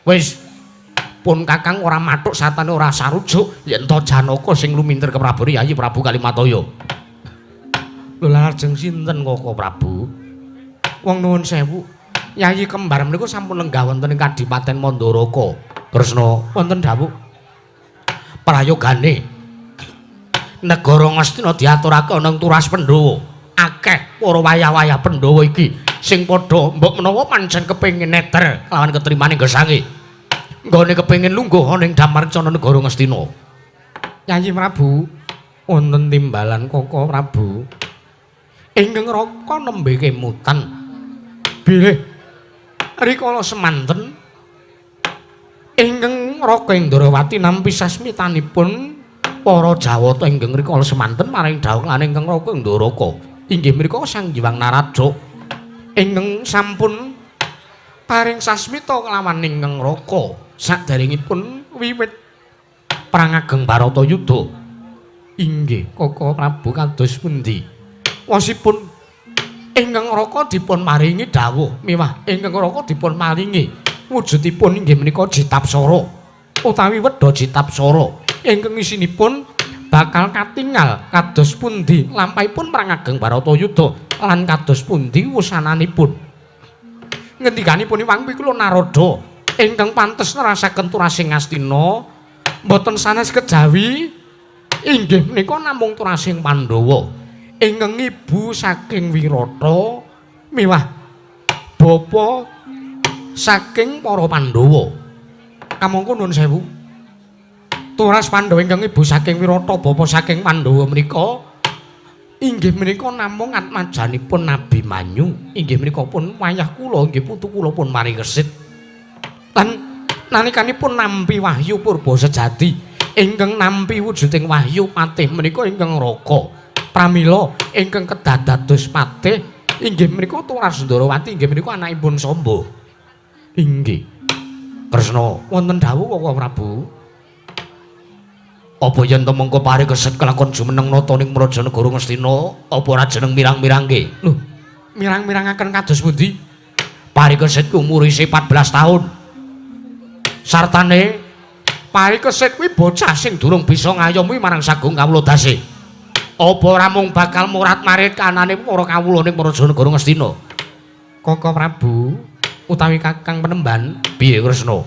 S2: Wis pun Kakang ora mathuk satane ora sarujuk yen to Janaka sing lumintir ke Prabu Yayi Prabu Kalimataya. Lho lajeng sinten Koko Prabu? Wong nuwun sewu, Yayi kembar menika sampun lenggah wonten ing Kadipaten Mandaraka. Kresna wonten dawuh prayogane negara Ngastina diaturake ana ing Turas Pandhawa. Akeh para wayah-wayah Pandhawa iki sing padha mbok menawa pancen kepengin neter lawan ketrimaning gesange. Nggone kepengin lungguh ana ing Damarcana negara Ngastina. Yayi Prabu, wonten timbalan Koko Prabu. Ingkang Raka nembe kemutan. Bilih rikala semanten ingkang Raka Indrawati nampi sasmitanipun para Jawata ingkang rikala semanten maring dawuh lan ingkang Raka Indraka. Inggih menika Sang Hyang Narada ingkang sampun paring sasmita kelawan ingkang Raka saderengipun wiwit perang ageng Baratayuda. Inggih Koko Prabu kados pundi? Wasipun ingkang Raka dipun maringi dawuh miwah ingkang Raka dipun maringi wujudipun inggih menika Jitapsara utawi Wedha Jitapsara ingkang isinipun bakal katingal kados pundi lampahipun perang ageng Baratayuda lan kados pundi wusananipun. Ngendikanipun Hyang Pikula Narada ingkang pantes nerasaken turasing Ngastina mboten sanes kejawi inggih menika namung turasing Pandhawa ingkang ibu saking Wirata miwah bapa saking para Pandhawa. Kamangka nuwun sewu. Turas Pandhawa ingkang ibu saking Wirata bapa saking Pandhawa menika inggih menika namung atmajanipun Nabi Manyu. Inggih menika pun wayah kula inggih putu kula pun marikesit. Lan nalikanipun nampi wahyu purba sejati ingkang nampi wujuding wahyu patih menika ingkang Raka. Pramila ingkang kedah dados patih inggih menika Turas Ndarawati inggih menika anakipun Samba. Inggih. Kresna wonten dawuh Koko Prabu. Apa yen to mengko parikesit kelakon jumeneng nata ning Prajanegara Ngastina apa ora jeneng mirang-mirangke? Lho, mirang-mirangaken kados pundi? Parikesit umure 14 taun. Sartane parikesit kuwi bocah sing durung bisa ngayomi marang Sagung Kawulodase. Apa ora mung bakal murat marit kanane para kawula ning Prajanegara Ngastina? Koko Prabu utawi Kakang Penemban, piye Kresna?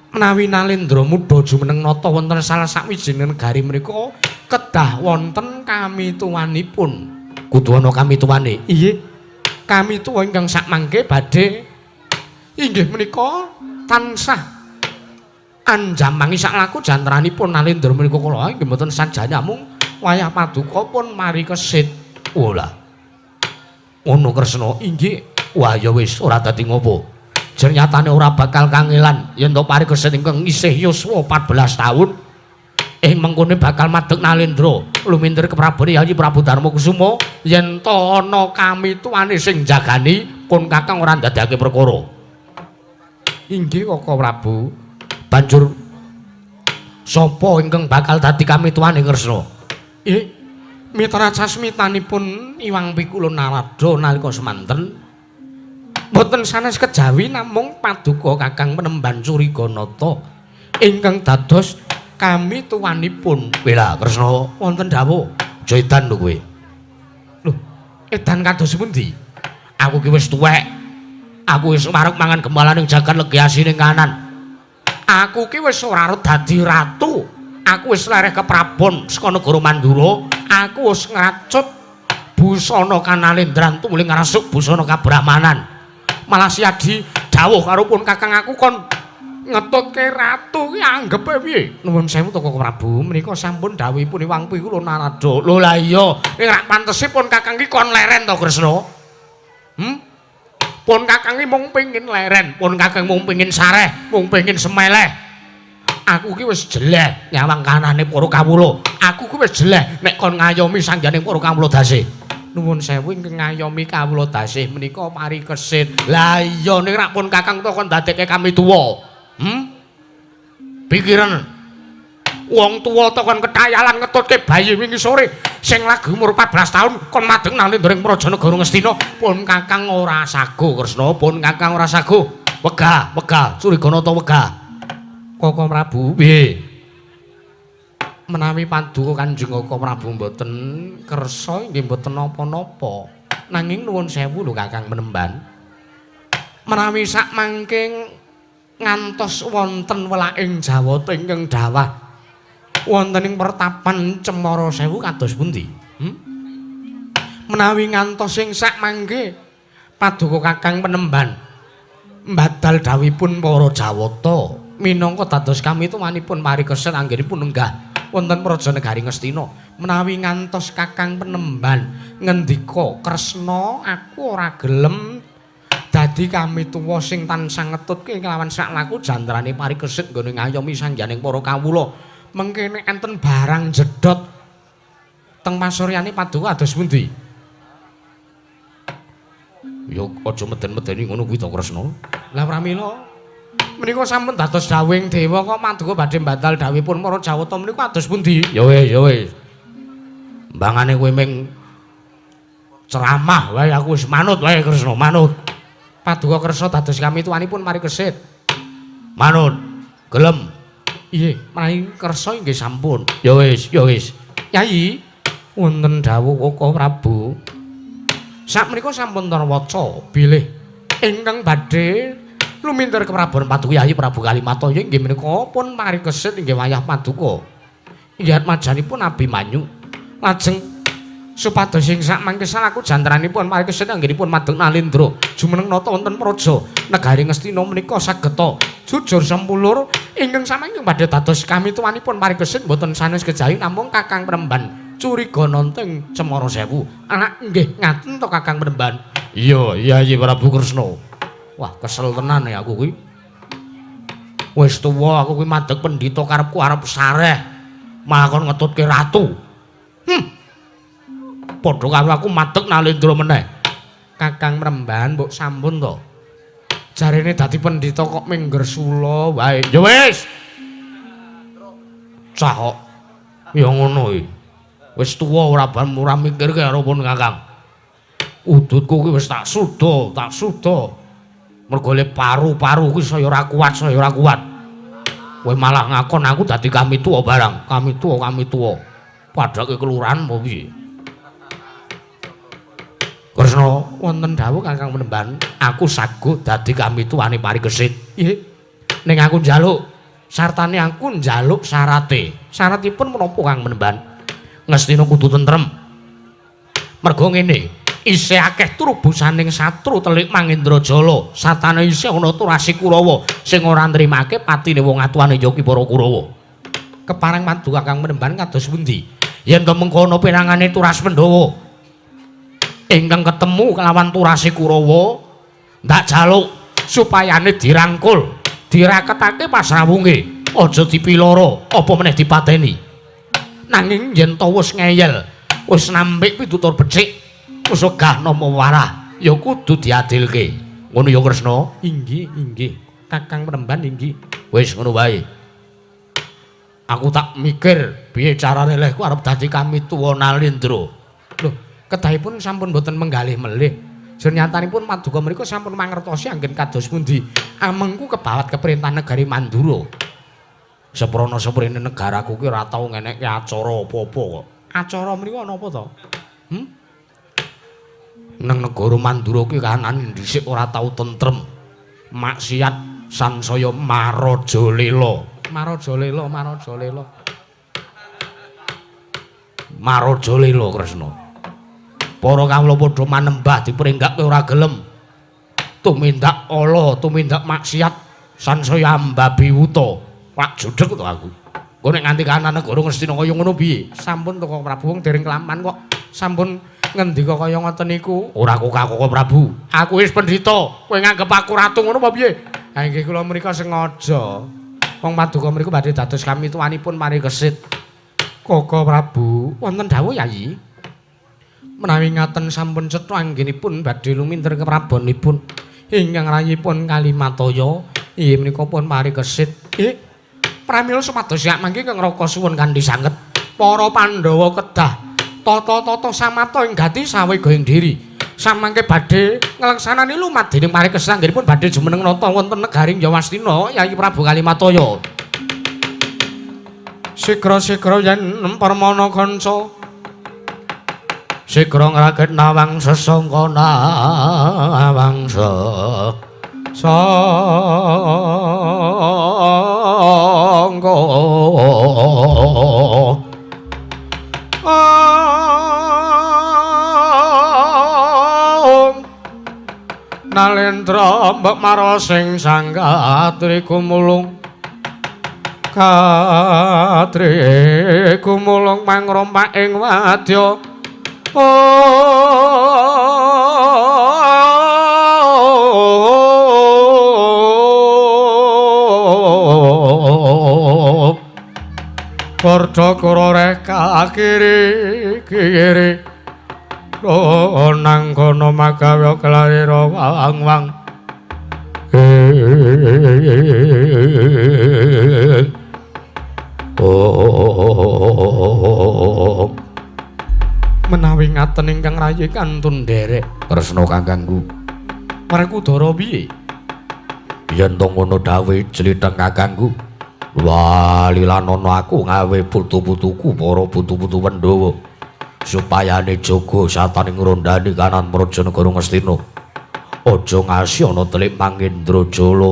S2: Menawi Nalendra mudha jumeneng nata wonten salah sawijining negari menika kedah wonten kamituwanipun. Kudu ana kamituwane. Iye. Kamituwa ingkang sakmangke badhe inggih menika tansah anjamangi sak laku jantranipun Nalendra menika kala inggih mboten sajane mung wayah paduka pun marikesit. Ola. Ngono Kresna, inggih. Wah ya wis ora dadi ngopo. Jen nyatane ora bakal kangelan yen to parikesit ingkang isih yuswa 14 taun. Mengkone bakal madeg Nalendra lumintir ke Prabu Yayi Prabu Darmakusuma yen to ana kamituwane sing jagani pun Kakang ora ndadekake perkara. Inggih Koko Prabu. Banjur sapa ingkang bakal dadi kamituwane Kresna? Mitra sasmitanipun Hyang Pikula Narada nalika semanten boten sanes kejawi namung paduka Kakang Penemban Suriganata ingkang dados kamituwanipun. Bela Kresna wonten dawuh aja edan lho kowe. Lho, edan kados pundi? Aku ki wis tuwek. Aku wis marek mangan gembalaning jagat legiasining kanan. Aku ki wis ora arep dadi ratu. Aku wis lereh keprabon saka negara Mandura. Aku wis ngracut busana Kanalendran tumuling ngrasuk busana kabrahmanan. Malah siadi dawuh karo pun Kakang aku kon ngetutke ratu ki anggepe piye? Nuwun sewu to Koko Prabu, menika sampun dawuhipun Hyang Pikula Narada. Lho la iya, ning rak pantesipun Kakang ki kon leren to Kresna. Pun Kakang ki mung pengin leren, pun Kakang mung pengin sareh, mung pengin semeleh.
S1: Aku ki wis jeleh nyawang kanane para kawula. Aku ki wis jeleh nek kon ngayomi sangganing para kawula dasih. Nuwun sewu ingkang ngayomi kawula dasih menika parikesit. Lah iya ning rak pun Kakang to kon dadekke kami tuwa. Pikiran wong tuwa to kon ketayalan ngetutke bayi wingi sore sing lagi umur 14 taun kon madeng nang ndering Prajanegara Ngastina. Pun Kakang ora sago Kresna, pun Kakang ora sago. Wegah, Curigana ta wegah. Koko Prabu piye? Menawi paduka Kanjeng Koko Prabu mboten kersa inggih mboten napa-napa. Nanging nuwun sewu lho Kakang Menemban. Menawi sak mangking ngantos wonten welaking Jawata ingkang dawah wonten ing pertapan Cemara Sewu kados pundi? Menawi ngantos sing sak mangke paduka Kakang Menemban mbadal dawuhipun para Jawata minangka dados kami tumanipun parikesit anggenipun nenggah wonten Prajanegari Ngastina. Menawi ngantos Kakang Penemban ngendika Kresna aku ora gelem dadi kami tuwa sing tansah ngetutke kelawan sak laku jandrane parikesit nggone ngayomi sangganing para kawula. Mengkene enten barang jedhot teng pasuryane paduka ados pundi? Ya aja meden-medeni ngono kuwi to Kresna. Lah pramila menika sampun dados dawuhing dewa kok paduka badhe mbadal dawuhipun para Jawata menika ados pundi? Ya wis. Mbangane kowe ming ceramah wae aku wis manut wae Kresna, manut. Paduka Kresna dados kami tuanipun parikesit. Manut. Gelem. Iye, menawi kersa inggih sampun. Ya wis. Yai, wonten dawuh Koko Prabu. Sakmenika sampun tarwaca bilih ingkang badhe lumintir kepraban Paduka Yai Prabu Kalimataya inggih menika pun parikesit inggih wayah paduka. Inggih majanipun Abimanyu. Lajeng supados sing sak mangke salaku jantranipun parikesit anggenipun madeg Nalendra jumeneng nata wonten praja negari Ngastina menika sageta jujur sempulur ingkang samangke badhe dados kami tuanipun parikesit boten sanes kejawi namung Kakang Premban Curigana teng Cemara Sewu. Anak nggih ngaten to Kakang Premban. Iya Prabu Kresna. Wah kesel tenan ya aku kuwi. Wis tuwa aku kuwi madeg pendhita karepku arep sareh malah kon ngetutke ratu. Padha karo aku madeg Nalendra meneh. Kakang Premban mbok sampun to. Jarene dadi pendhita kok mingger sula wae. Ya wis. Cah kok ya ngono iki. Wis tuwa ora mikirke karo pun Kakang. Udutku kuwi wis tak suda. Mergo le paru-paru kuwi saya ora kuat. Kowe malah ngakon aku dadi kami tuwa barang. Kami tuwa. Padake kelurahan apa piye? Kresna wonten dawuh Kakang Menemban, aku saguh dadi kami tuwane parikesit. Nggih. Ning aku njaluk sartane aku njaluk syarate. Syaratipun menapa Kang Menemban? Ngastina kudu tentrem. Mergo ngene, isih akeh turubusaning satru telik Mangendrajala. Satane isih ana Turasi Kurawa sing ora nrimake patine wong atuwane Yogi para Kurawa. Kepareng paduka Kang Menemban kados pundi? Yen to mengkono pirangane Turas Pandhawa ingkang ketemu kelawan Turasi Kurawa ndak jaluk supayane dirangkul, diraketake pasrawunge, aja dipiloro, apa meneh dipateni. Nanging yen to wis ngeyel, wis nampik pitutur becik, wis wegah nama warah, ya kudu diadilke. Ngono ya Kresna? Inggih. Kakang Premban inggih. Wis ngono wae. Aku tak mikir piye carane lehku arep dadi kami tuwa Nalendra. Lho, kedahipun sampun boten menggalih melih. Jenyatanipun paduka menika sampun mangertosi anggen kados pundi. Amengku kebawat keperintah negari Mandura. Seprana-seprene negaraku ki ora tau ngenekke acara apa-apa kok. Acara mriku ana apa to? Nang negara Mandura ki kahanan dhisik ora tau tentrem. Maksiat sansaya Marajalela. Marajalela Kresna. Para kawula padha manembah dipringgake ora gelem. Tumindak ala, tumindak maksiat sansaya ambabi wuta. Wak judheg to aku. Kok nek nganti kahanan negara Ngastina kaya ngono piye? Sampun to kok Prabu wong dereng kelaman kok. Sampun ngendika kaya ngoten niku. Ora kok Prabu. Aku wis pendhita. Kowe nganggep aku ratu ngono apa piye? Ha inggih kula mrika sengaja Wong paduka mriku badhe dados kami tuanipun mari kesit. Koko Prabu, wonten dawuh Yayi. Menawi ngaten sampun cetha anggenipun badhe lumintir keprabonipun ingkang rayipun Kalimataya. Inggih menika pun mari kesit. Pramila supados yak mangke ngraka suwun kanthi sanget. Para Pandhawa kedah tata-tata samata ing gati sawega ing diri. Samangke badhe ngleksanani lumat dening parikesit anggenipun badhe jumeneng nata wonten negaring Yawastina Yayi Prabu Kalimataya. Sigra-sigra yen permana kanca sigra ngraget nawang sesangka nawangsa sangka Nalendra mbek marosing sang katri kumulung mangrompak ing wadya Kordo kororeh kakiri nang kono magawe kelarira wang-wang menawi ngaten ingkang rayi kantun nderek
S2: tresna kakangku
S1: Werkudara piye
S2: yen to ngono dawuh clitheng kakangku walilanana aku ngawe putu-putuku para putu-putu Pandhawa supayane jaga sataning ngrondani kanan Prajanegara Ngastina aja ngasiyana telik Mangendrajala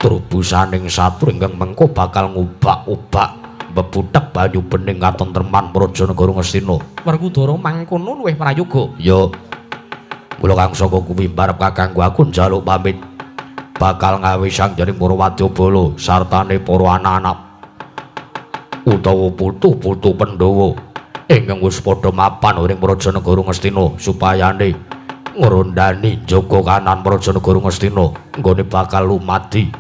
S2: trubusaning satru ingkang mengko bakal ngubak-ubak bebutek banyu bening katentreman Prajanegara Ngastina.
S1: Werkudara mangkono luwih prayoga.
S2: Ya mula kang saka kuwi barep kakangku aku njaluk pamit bakal ngawe sangjaring para wadyabala sartane para anak-anak utawa putu-putu Pandhawa ingkang wis padha mapan ing Prajanegara Ngastina supayane ngrondani jaga kanan Prajanegara Ngastina nggone bakal lumadi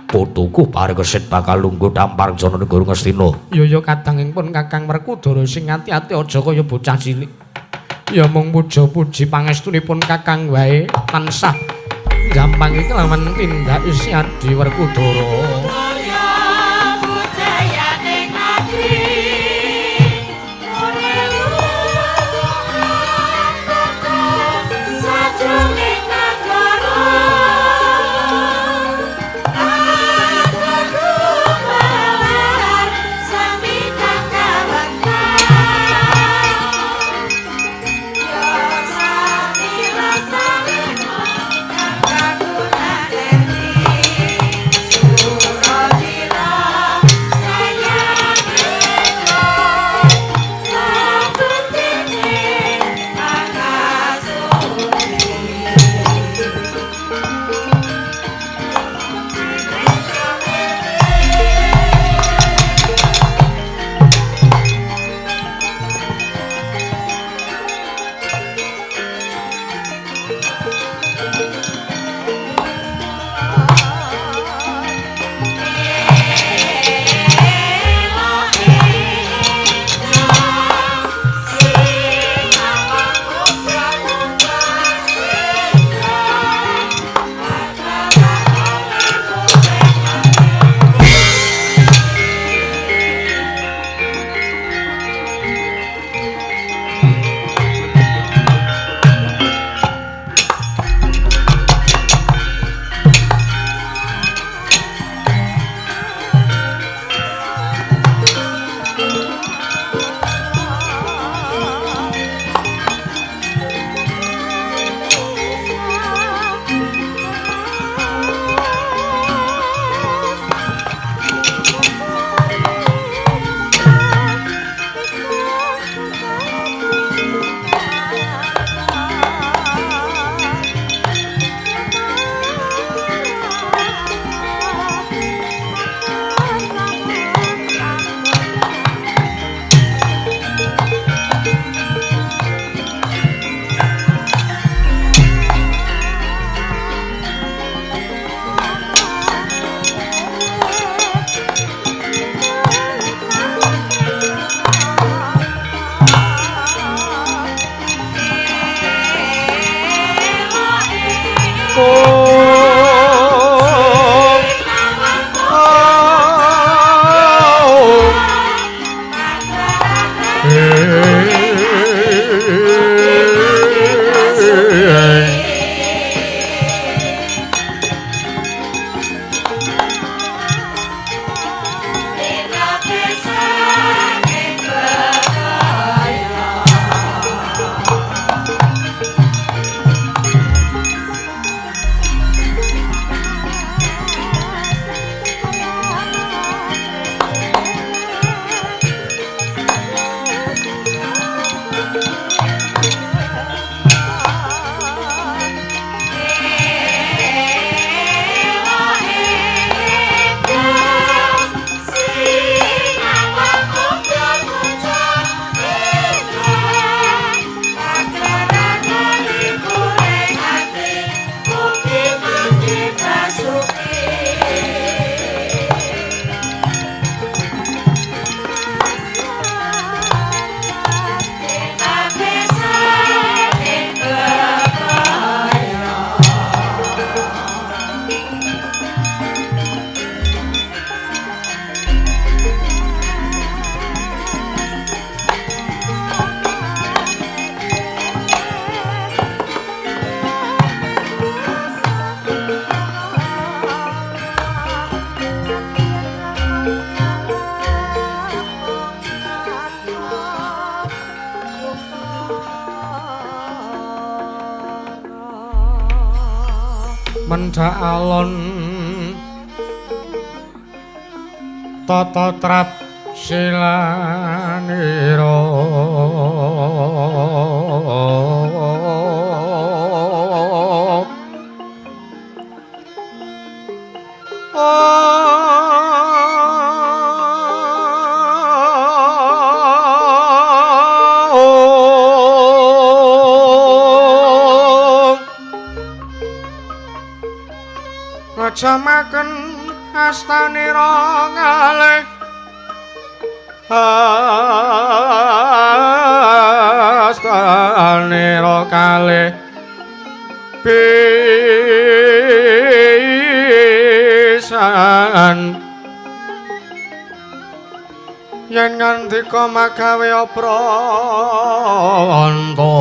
S2: putuku parikesit bakal lungguh dampar Jananegara Ngastina.
S1: Ya kadangipun Kakang Werkudara sing ati-ati aja kaya bocah cilik. Ya mung puja-puji pangestunipun Kakang wae tansah gampang iki lawan tindak isi adi Werkudara. mendak alon tata trap silanira ngajamaken astanira ngalih astanira kalih pisan yen ngandika magawe apranta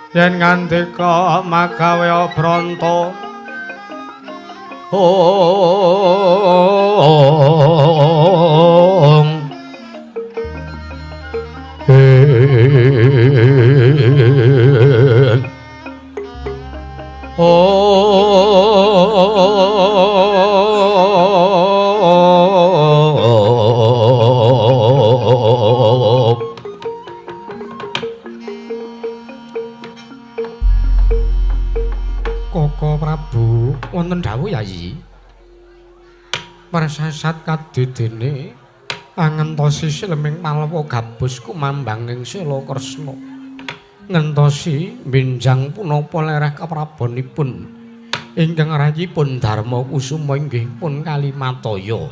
S1: yen ngandika magawe apranta Koko Prabu wonten dawuh Yayi Prasasat kadidene angentosi Sileming Malawa gabus kumambanging Sela Kresna ngentosi benjang punapa lereh kaprabonipun ingkang rayipun Darma Kusuma inggih pun Kalimataya.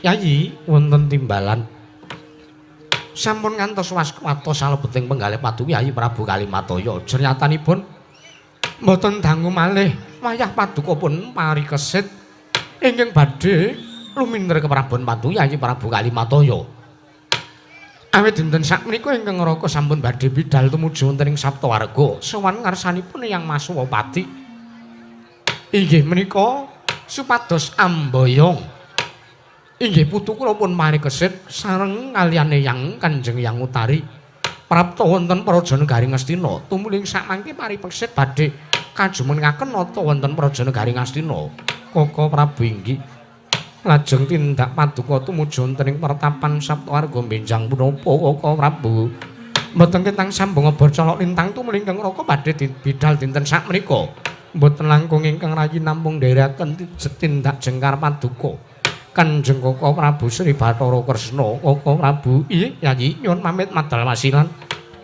S1: Yayi wonten timbalan sampun ngantos waskwata salebeting penggalih Paduka Yayi Prabu Kalimataya jernyatanipun mboten dangu malih wayah Paduka pun parikesit ingkang badhe luminder keprabon Paduka Yayi Prabu Kalimataya. Awit dinten sakmenika ingkang ngraka sampun badhe bidhal tumuju wonten ing Saptawarga sowan ngarsanipun Hyang Masuwapati. Inggih menika supados amboyong inggih putu kula pun parikesit sareng kaliyan Hyang Kanjeng Hyang Utari prapta wonten Praja Negari Ngastina tumuling samangke paripeksit badhe kajumenengaken nata wonten Praja Negari Ngastina. Koko Prabu inggih lajeng tindak Paduka tumuju wonten ing pertapan Saptawarga benjang punapa Koko Prabu mboten ketang sambung borcolok lintang tumuling kang raka badhe bidhal dinten sakmenika mboten langkung ingkang rayi namung nderekaken tindak jengkar Paduka Kanjeng Koko Prabu Sri Bathara Kresna. Koko Prabu iya Yayi nyuwun pamit madal wasilan.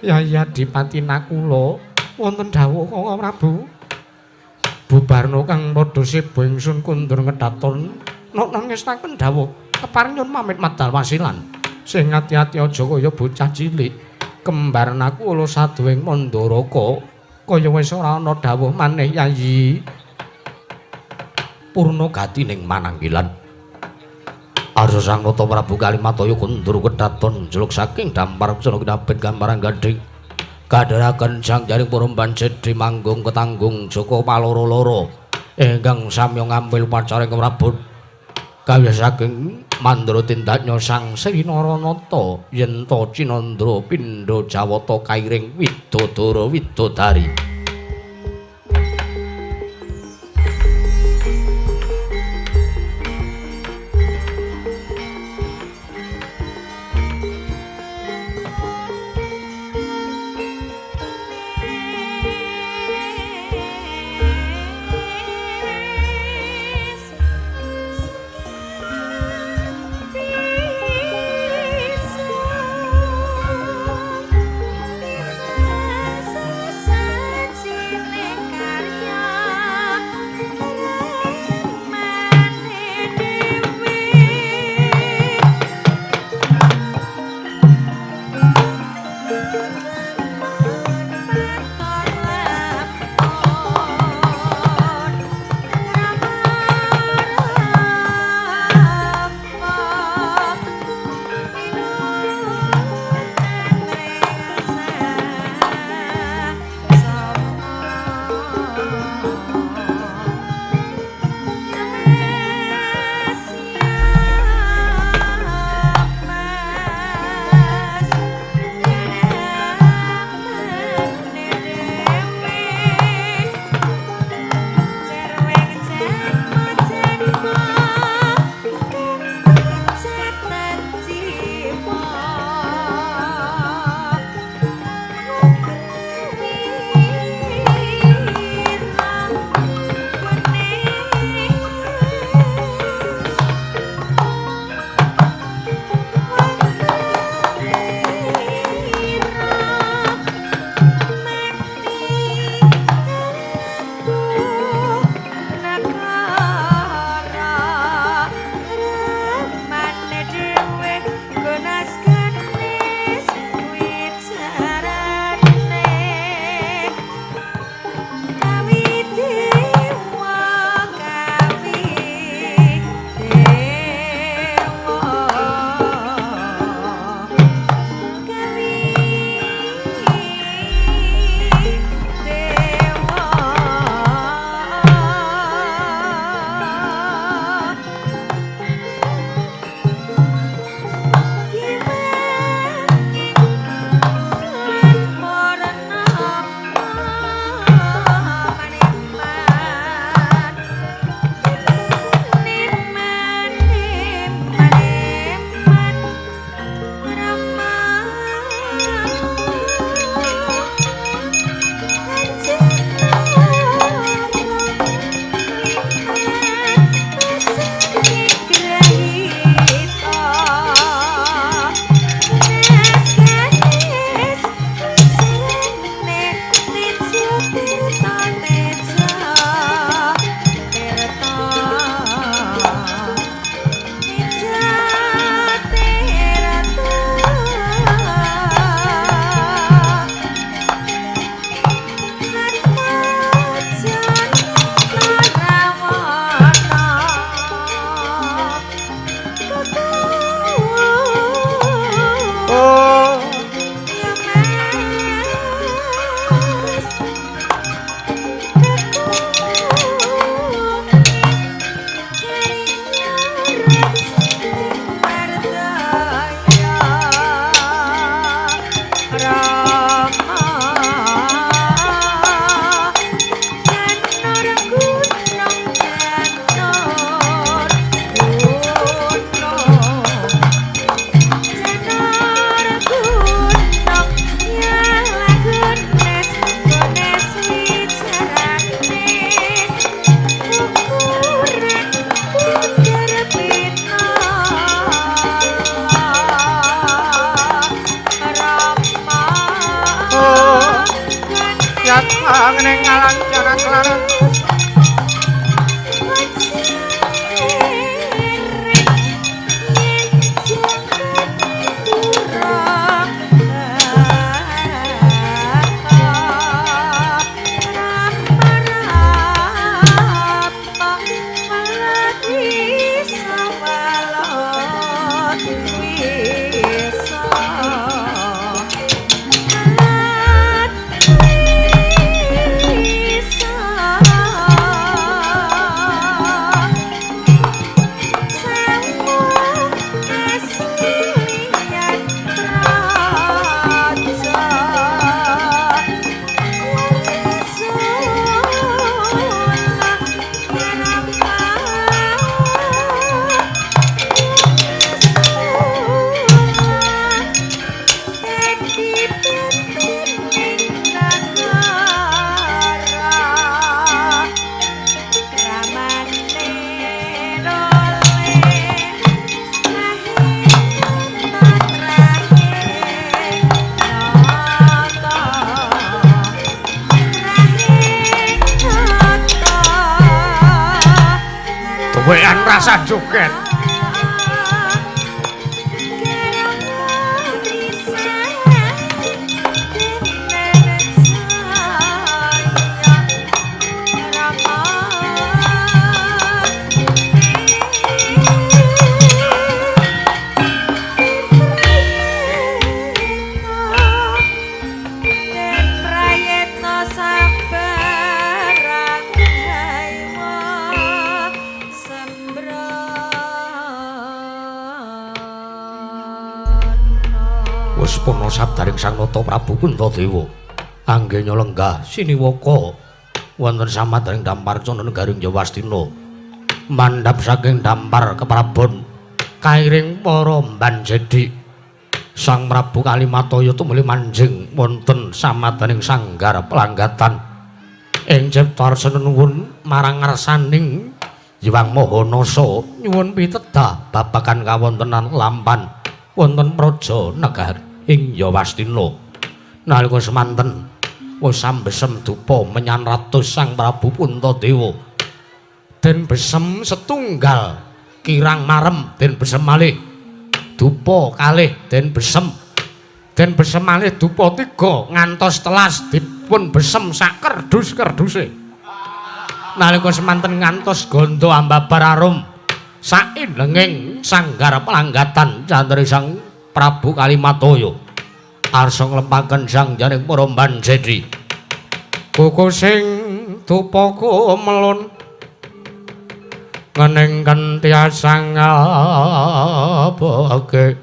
S1: Yayi Adipati Nakula wonten dawuh Koko Prabu bubarna kang padha sibu ingsun kundur ngedaton nonton ngestaken dawuh kepareng nyuwun pamit madal wasilan. Sing ati-ati aja kaya bocah cilik kembar Nakula saduwing Mandaraka kaya wis ora ana dawuh maneh Yayi. Purna gati ning mananggilan Arsa Sang Nata Prabu Kalimataya kundur kedaton jeluk saking dampar kusana kinabet gambarang gadhing kadharaken sang jaring Purumban Jedhi manggung ketanggung Joko paloro-loro ingkang samya ngambil pacaring Prabu kawya saking Mandra Tindaknya Sang Sri Naranata yen ta Cinandra pindha Jawata kairing Widodara Widodari.
S3: Sun ning alang jarak laran wean rasa joget
S2: Pono sabdaring Sang Nata Prabu Kuntadewa anggenya lenggah siniwaka wonten samadhaning Damparcana negaring Jawastina mandhap saking dampar keprabon kairing para mban jedhi Sang Prabu Kalimataya tumuli manjing wonten samadhaning sanggar pelanggatan ing cipta nuwun marang ngarsaning Hyang Mahanasa nyuwun pitedah babagan kawontenan lampan wonten praja negari ing Yawastina nalika semanten wis sambesem dupa menyang Ratu Sang Prabu Puntadewa den besem setunggal kirang marem den besem malih dupa kalih den besem malih dupa 3 ngantos 13 dipun besem sak kerdus-kerduse nalika semanten ngantos ganda ambabar arum saindenging sanggar pelanggatan candri Sang Prabu Kalimataya arsa nglempaken sang jaring para mban jedhi kuku sing dupaku melun ngeningken tiasang abake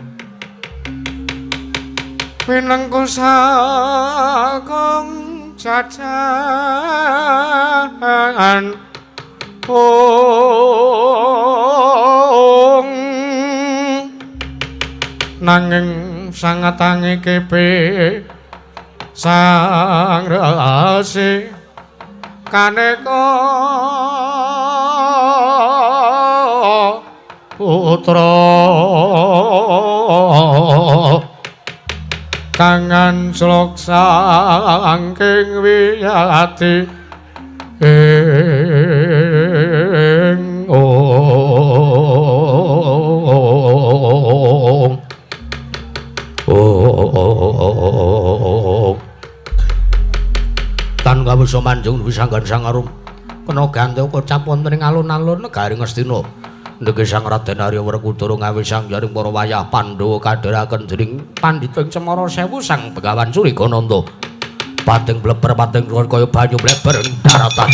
S2: pinengku sagung cacahan nanging sangatangi kepe sang rasi kaneka putra kangan slok saking wiyati ing tan kawisa manjung wisanggan sang arum kena ganteng kocap wonten ing alun-alun negari Ngastina niki Sang Raden Arya Werkudara ngawisang jaring para wayah Pandhawa kadharaken dening Pandhita Cemara Sewu Sang Begawan Surigananda pating bleber pating kaya banyu bleber ing daratan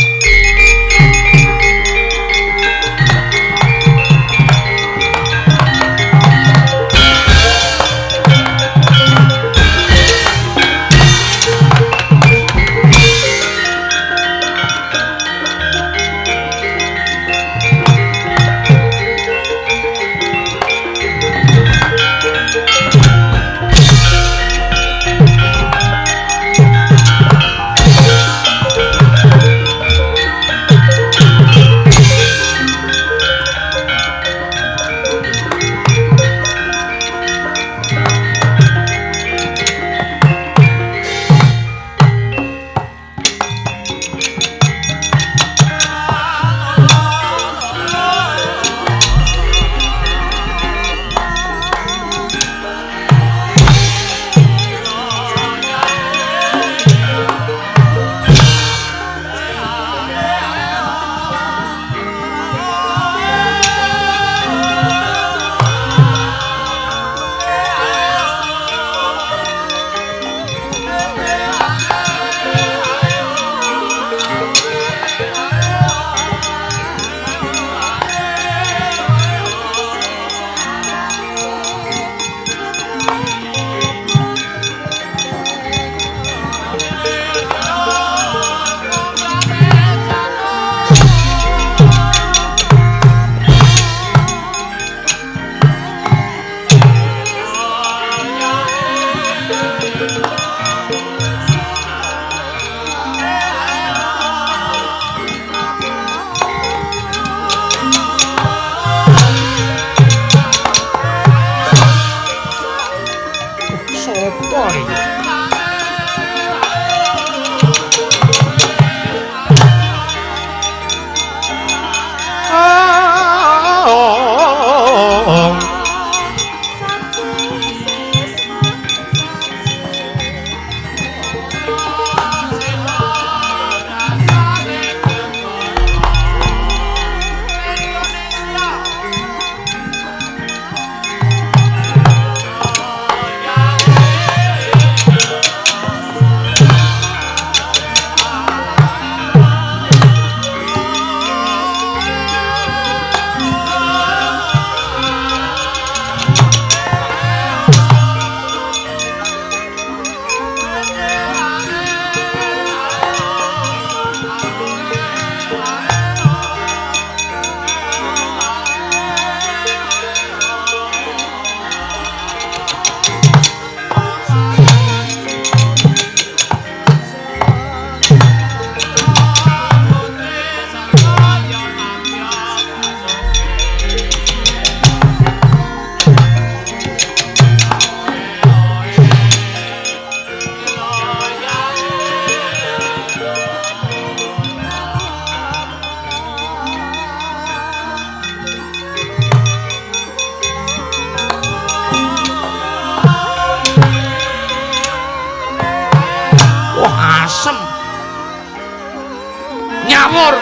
S3: Ngawur.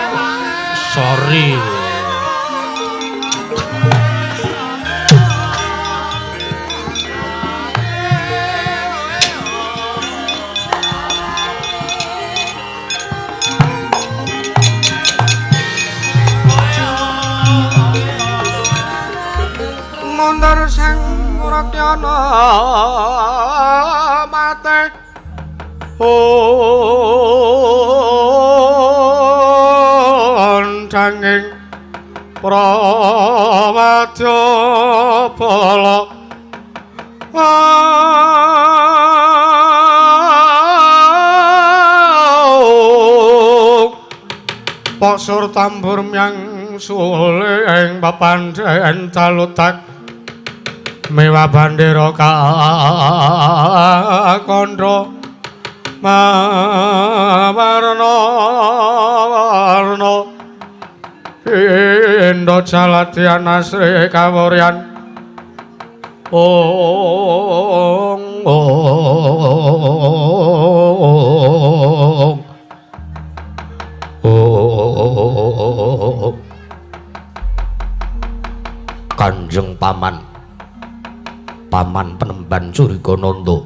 S1: Sorry.
S3: Mundur sang Rakyana mate. Ontanging prawadya bala Pasur tambur myang sule ing papandhen calutak mewa bandera kandha warna Indo Jalatian Asri Kawuryan Ong
S1: Kanjeng Paman Penemban Curigananda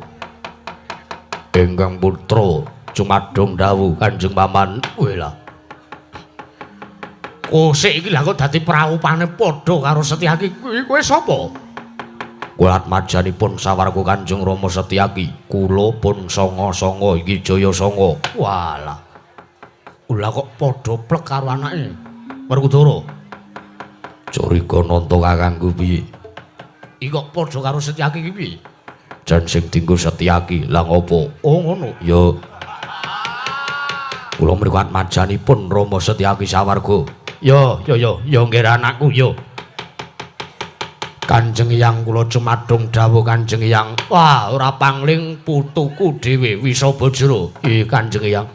S1: ingkang putra Cumadung dawuh Kanjeng Paman wela Kosik iki lha kok dadi praupane padha karo Setyaki kuwi kowe sapa? Kulat majanipun sawarga Kanjeng Rama Setyaki kula pun sanga-sanga iki Jayasanga. Walah. Lha kok padha plek karo anake Werkudara. Curigananda kakangku piye? Iki kok padha karo Setyaki iki piye? Jan sing dienggo Setyaki lha ngopo? Oh ngono. Ya. Kula mriku majanipun Rama Setyaki sawarga. Yo nggih anakku yo. Kanjeng Hyang kula Cumadung dawuh Kanjeng Hyang. Wah, ora pangling putuku dhewe Wisabajra. Kanjeng Hyang.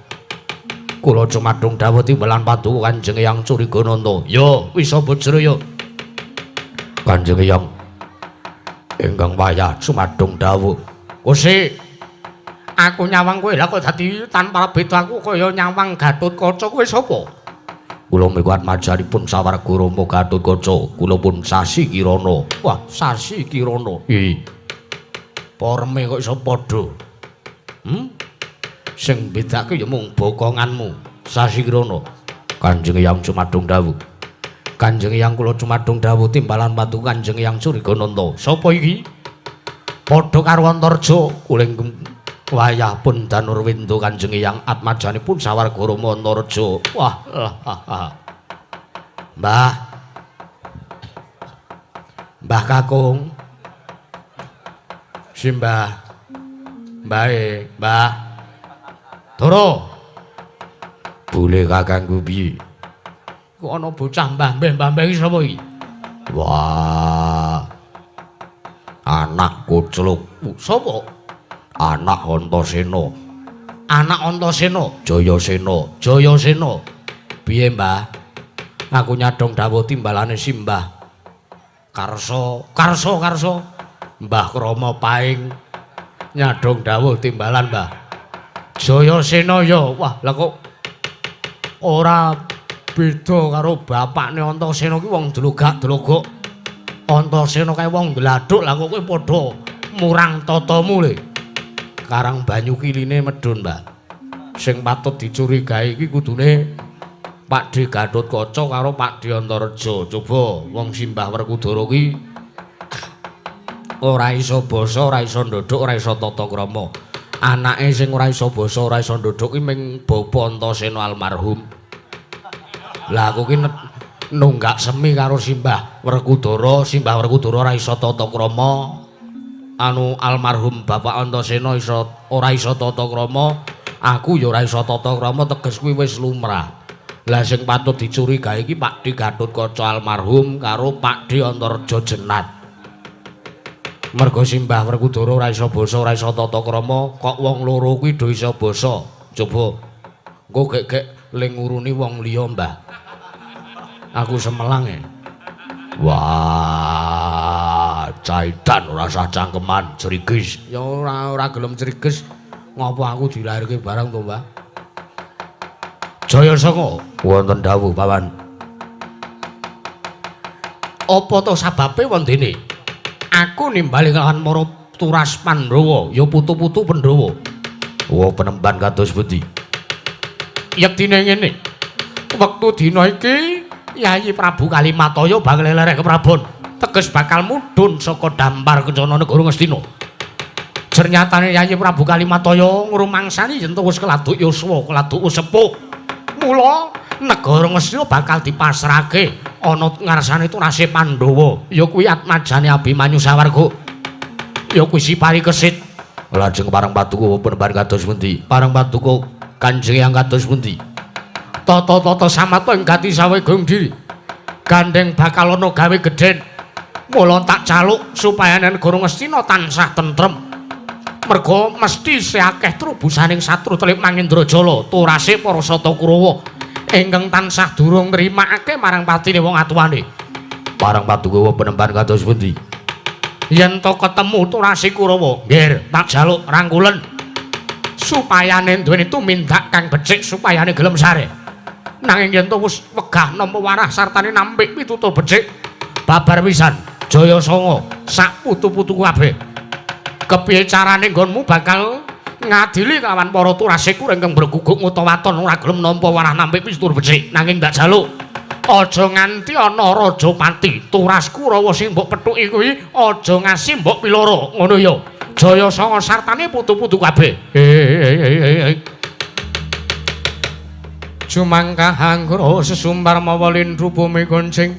S1: Kula Cumadung dawuh timbalan paduka Kanjeng Hyang Curigananda. Yo, Wisabajra yo. Kanjeng Hyang. Ingkang wayah Cumadung dawuh. Kosi aku nyawang kowe lha kok dadi tanpa beda aku kaya nyawang Gatotkaca kowe sapa? Kula miwat majanipun sawarga Rama Gatotkaca, kula pun Sasi Kirana. Wah, Sasi Kirana. Porme kok iso padha. Sing bedake ya mung bokonganmu, Sasi Kirana. Kanjeng Hyang Cumadung dawuh. Kanjeng Hyang kula Cumadung dawuh timbalan patu Kanjeng Hyang Curigananda. Sapa iki? Padha karo Antarja, kuling wayah pun Danurwindo Kanjeng Hyang atmajanipun sawarga Rama Antarja. Wah. Mbah Kakung. Simbah. Mbae, Mbah. Dara. Bule kakangku piye? Kok ana bocah mbah-mbah iki sapa iki? Wah. Anak kucluk. Sapa? Anak Antasena. Anak Antasena, Jayasena. Piye, Mbah? Aku nyadong dawuh timbalane Simbah. Karsa. Mbah Krama Paing nyadong dawuh timbalan, Mbah. Jayasena ya. Wah, lha kok ora beda karo bapakne Antasena ki wong dlogak-dlogok. Antasena kae wong gladuk, lha kok kowe padha murang tatamu le. Karang banyu kiline medhun, Mbah. Sing patut dicurigai iki kudune Pakde Gatotkaca karo Pakde Antarja. Coba wong Simbah Werkudara ki ora iso basa, ora iso ndodhok, ora iso tata krama. Anake sing ora iso basa, ora iso ndodhok ki ming Bapa Antasena almarhum. Lah aku ki nunggak semi karo Simbah Werkudara ora iso tata krama. Anu almarhum Bapak Antasena ora iso tata krama, aku ya ora iso tata krama, teges kuwi wis lumrah. Lah sing patut dicurigai iki Pakde Gatotkaca almarhum karo Pakde Antarja jenat. Merga Simbah Werkudara ora iso basa, ora iso tata krama, kok wong loro kuwi do iso basa. Coba engko gek ling nguruni wong liya, Mbah. Aku semelang e. Wah, caidan ora sah cangkeman, cerigis. Ya ora gelem cerigis. Ngopo aku dilairke barang to, Mbah?
S2: Jayasanga wonten dawuh paman.
S1: Apa to sababe wondene? Aku nimbali kelawan para turas Pandhawa, ya putu-putu Pandhawa.
S2: Wa penemban kados pundi?
S1: Yektine ngene. Wektu dina iki Yayi Prabu Kalimataya bakal lerek keprabon, teges bakal mudhun saka dampar kencana negara Ngastina. Jernyatane Yayi Prabu Kalimataya ngrumangsani yen to wis keladuk yuswa, keladuk sepuh. Mula negara Ngastina bakal dipasrahke ana ngarsane turase Pandhawa, ya kuwi atmajane Abimanyu Sawarga. Ya kuwi Sipari Kesit.
S2: Lajeng parang paduka penemban kados pundi?
S1: Parang paduka Kanjeng Hyang kados pundi? Tata-tata samata ing gati sawegong diri. Gandeng bakal ana gawe gedhen. Mula tak jaluk supaya negara Ngastina tansah tentrem. Merga mesti isih akeh trubusaning satru telip Mangindrajala, turase para Sata Kurawa ingkang tansah durung nrimakake marang patine wong atuwane.
S2: Parang paduka penemban kados pundi?
S1: Yen to ketemu turase Kurawa, nggih tak jaluk rangkulen supayane duweni tumindak kang becik supayane gelem sare. Nanging yen to wis wegah nampa warah sartane nampik pitutur becik, babar pisan Jayasanga sak putu-putuku kabeh. Kepiye carane nggonmu bakal ngadili kawan para turasiku ingkang berguguk ngutawaton ora gelem nampa warah nampik pitutur becik. Nanging ndak jaluk aja nganti ana Rajapati turas Kurawa sing mbok pethuki kuwi aja ngasih mbok piloro, ngono ya. Jayasanga sartane putu-putu kabeh. Jumangkah anggara sesumbar mawa lindru bumi gonceng.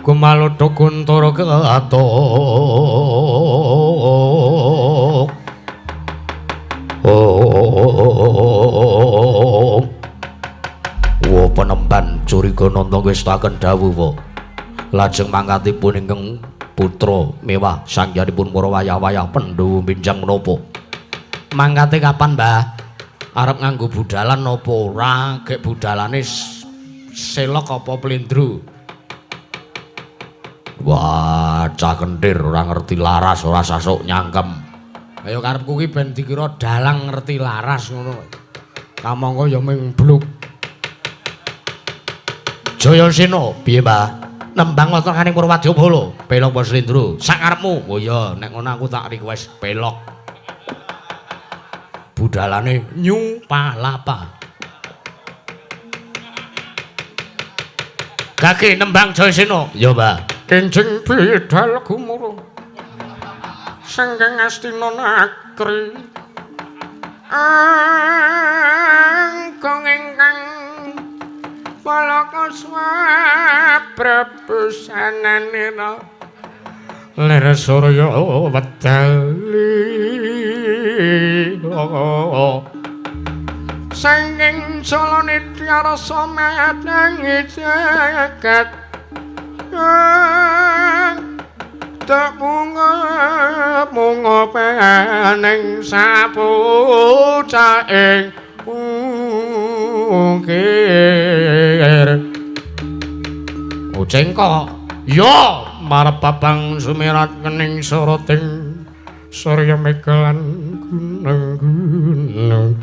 S1: Gumaludha Kuntara katok.
S2: Wa penemban curiga nanta ngestaken dawuh. Lajeng mangkatipun ingkang putra mewah sangyanipun para wayah-wayah Pandhawa minjang menapa?
S1: Mangkate kapan, Mbah? Arep nganggo budalan napa ora? Gek budalane selok apa plindru?
S2: Wah, cah kentir ora ngerti laras, ora sasuk nyangkem.
S1: Kaya karepku ki ben dikira dalang ngerti laras ngono. Kamangka ya ming bluk. Jayasena, piye, Mbah? Nembang wonten kaning Purwadyabala, pelok apa slendra? Sak karepmu. Oh iya, nek ngono aku tak request pelok. Budalane Nyu Palapa. Kaki nembang Jayasena.
S2: Ya, Mbah.
S3: Enjing bidal gumurung Sengkeng Astina Nagri Angkong ingkang Palaka swabrabusananira Lir surya wedali Sengkeng Salanidya rasa madangi jagat tak munga pening sapucaing ukir
S1: Ucengko ya marep babang sumirat kening soroting surya megalan gunung-gunung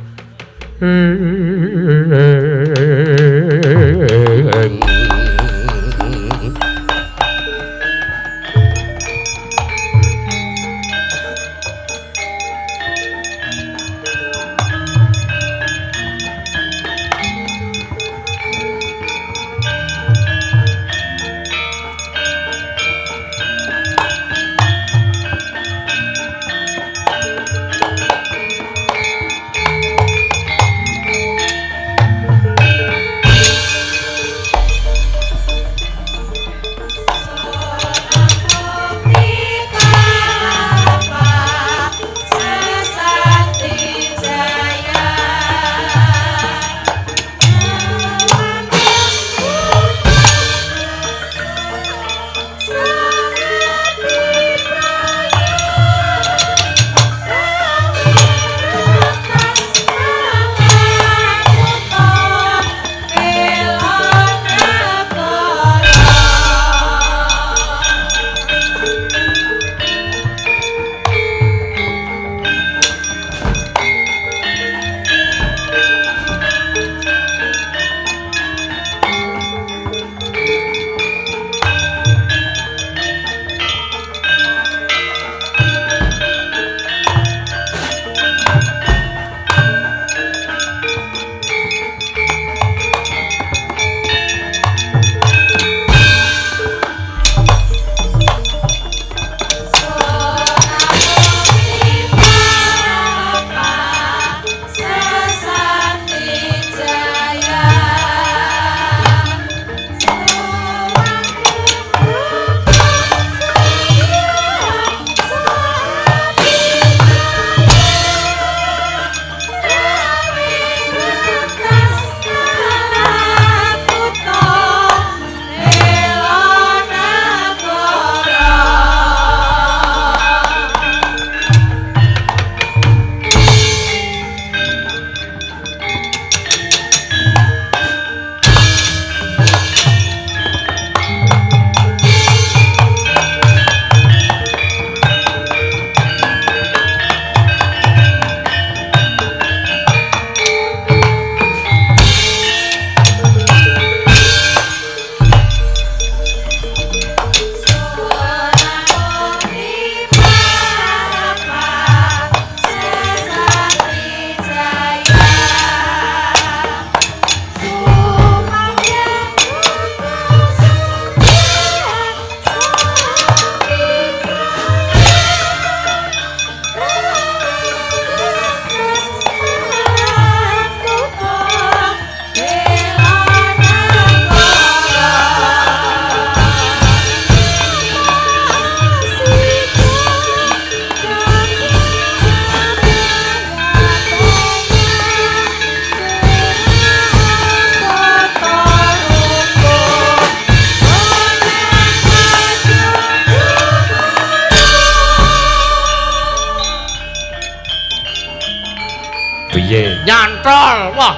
S3: Cantol. Wah.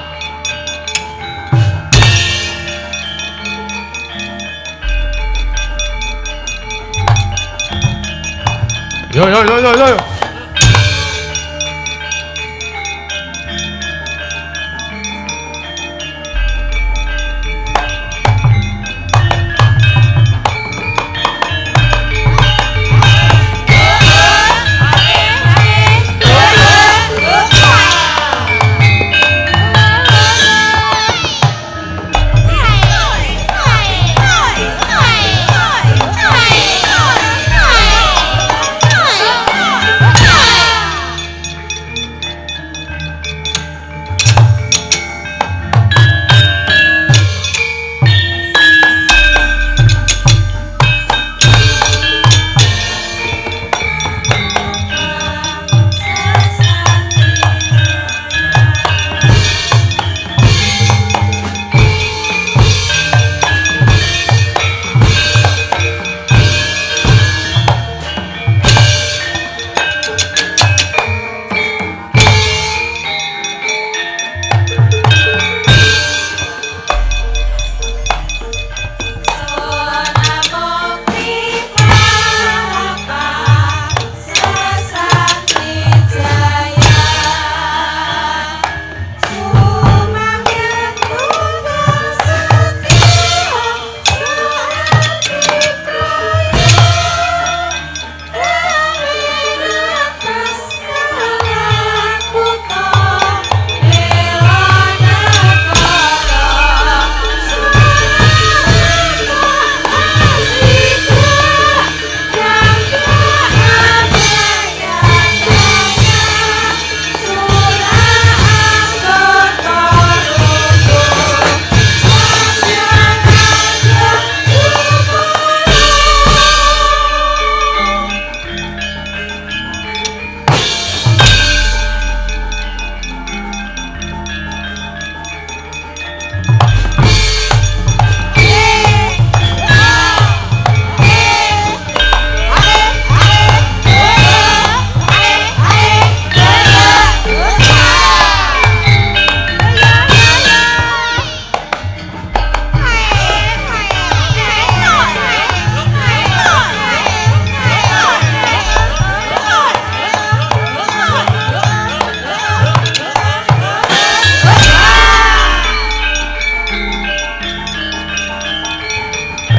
S3: Yo yo yo yo yo.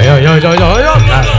S3: Yo yo yo yo yo.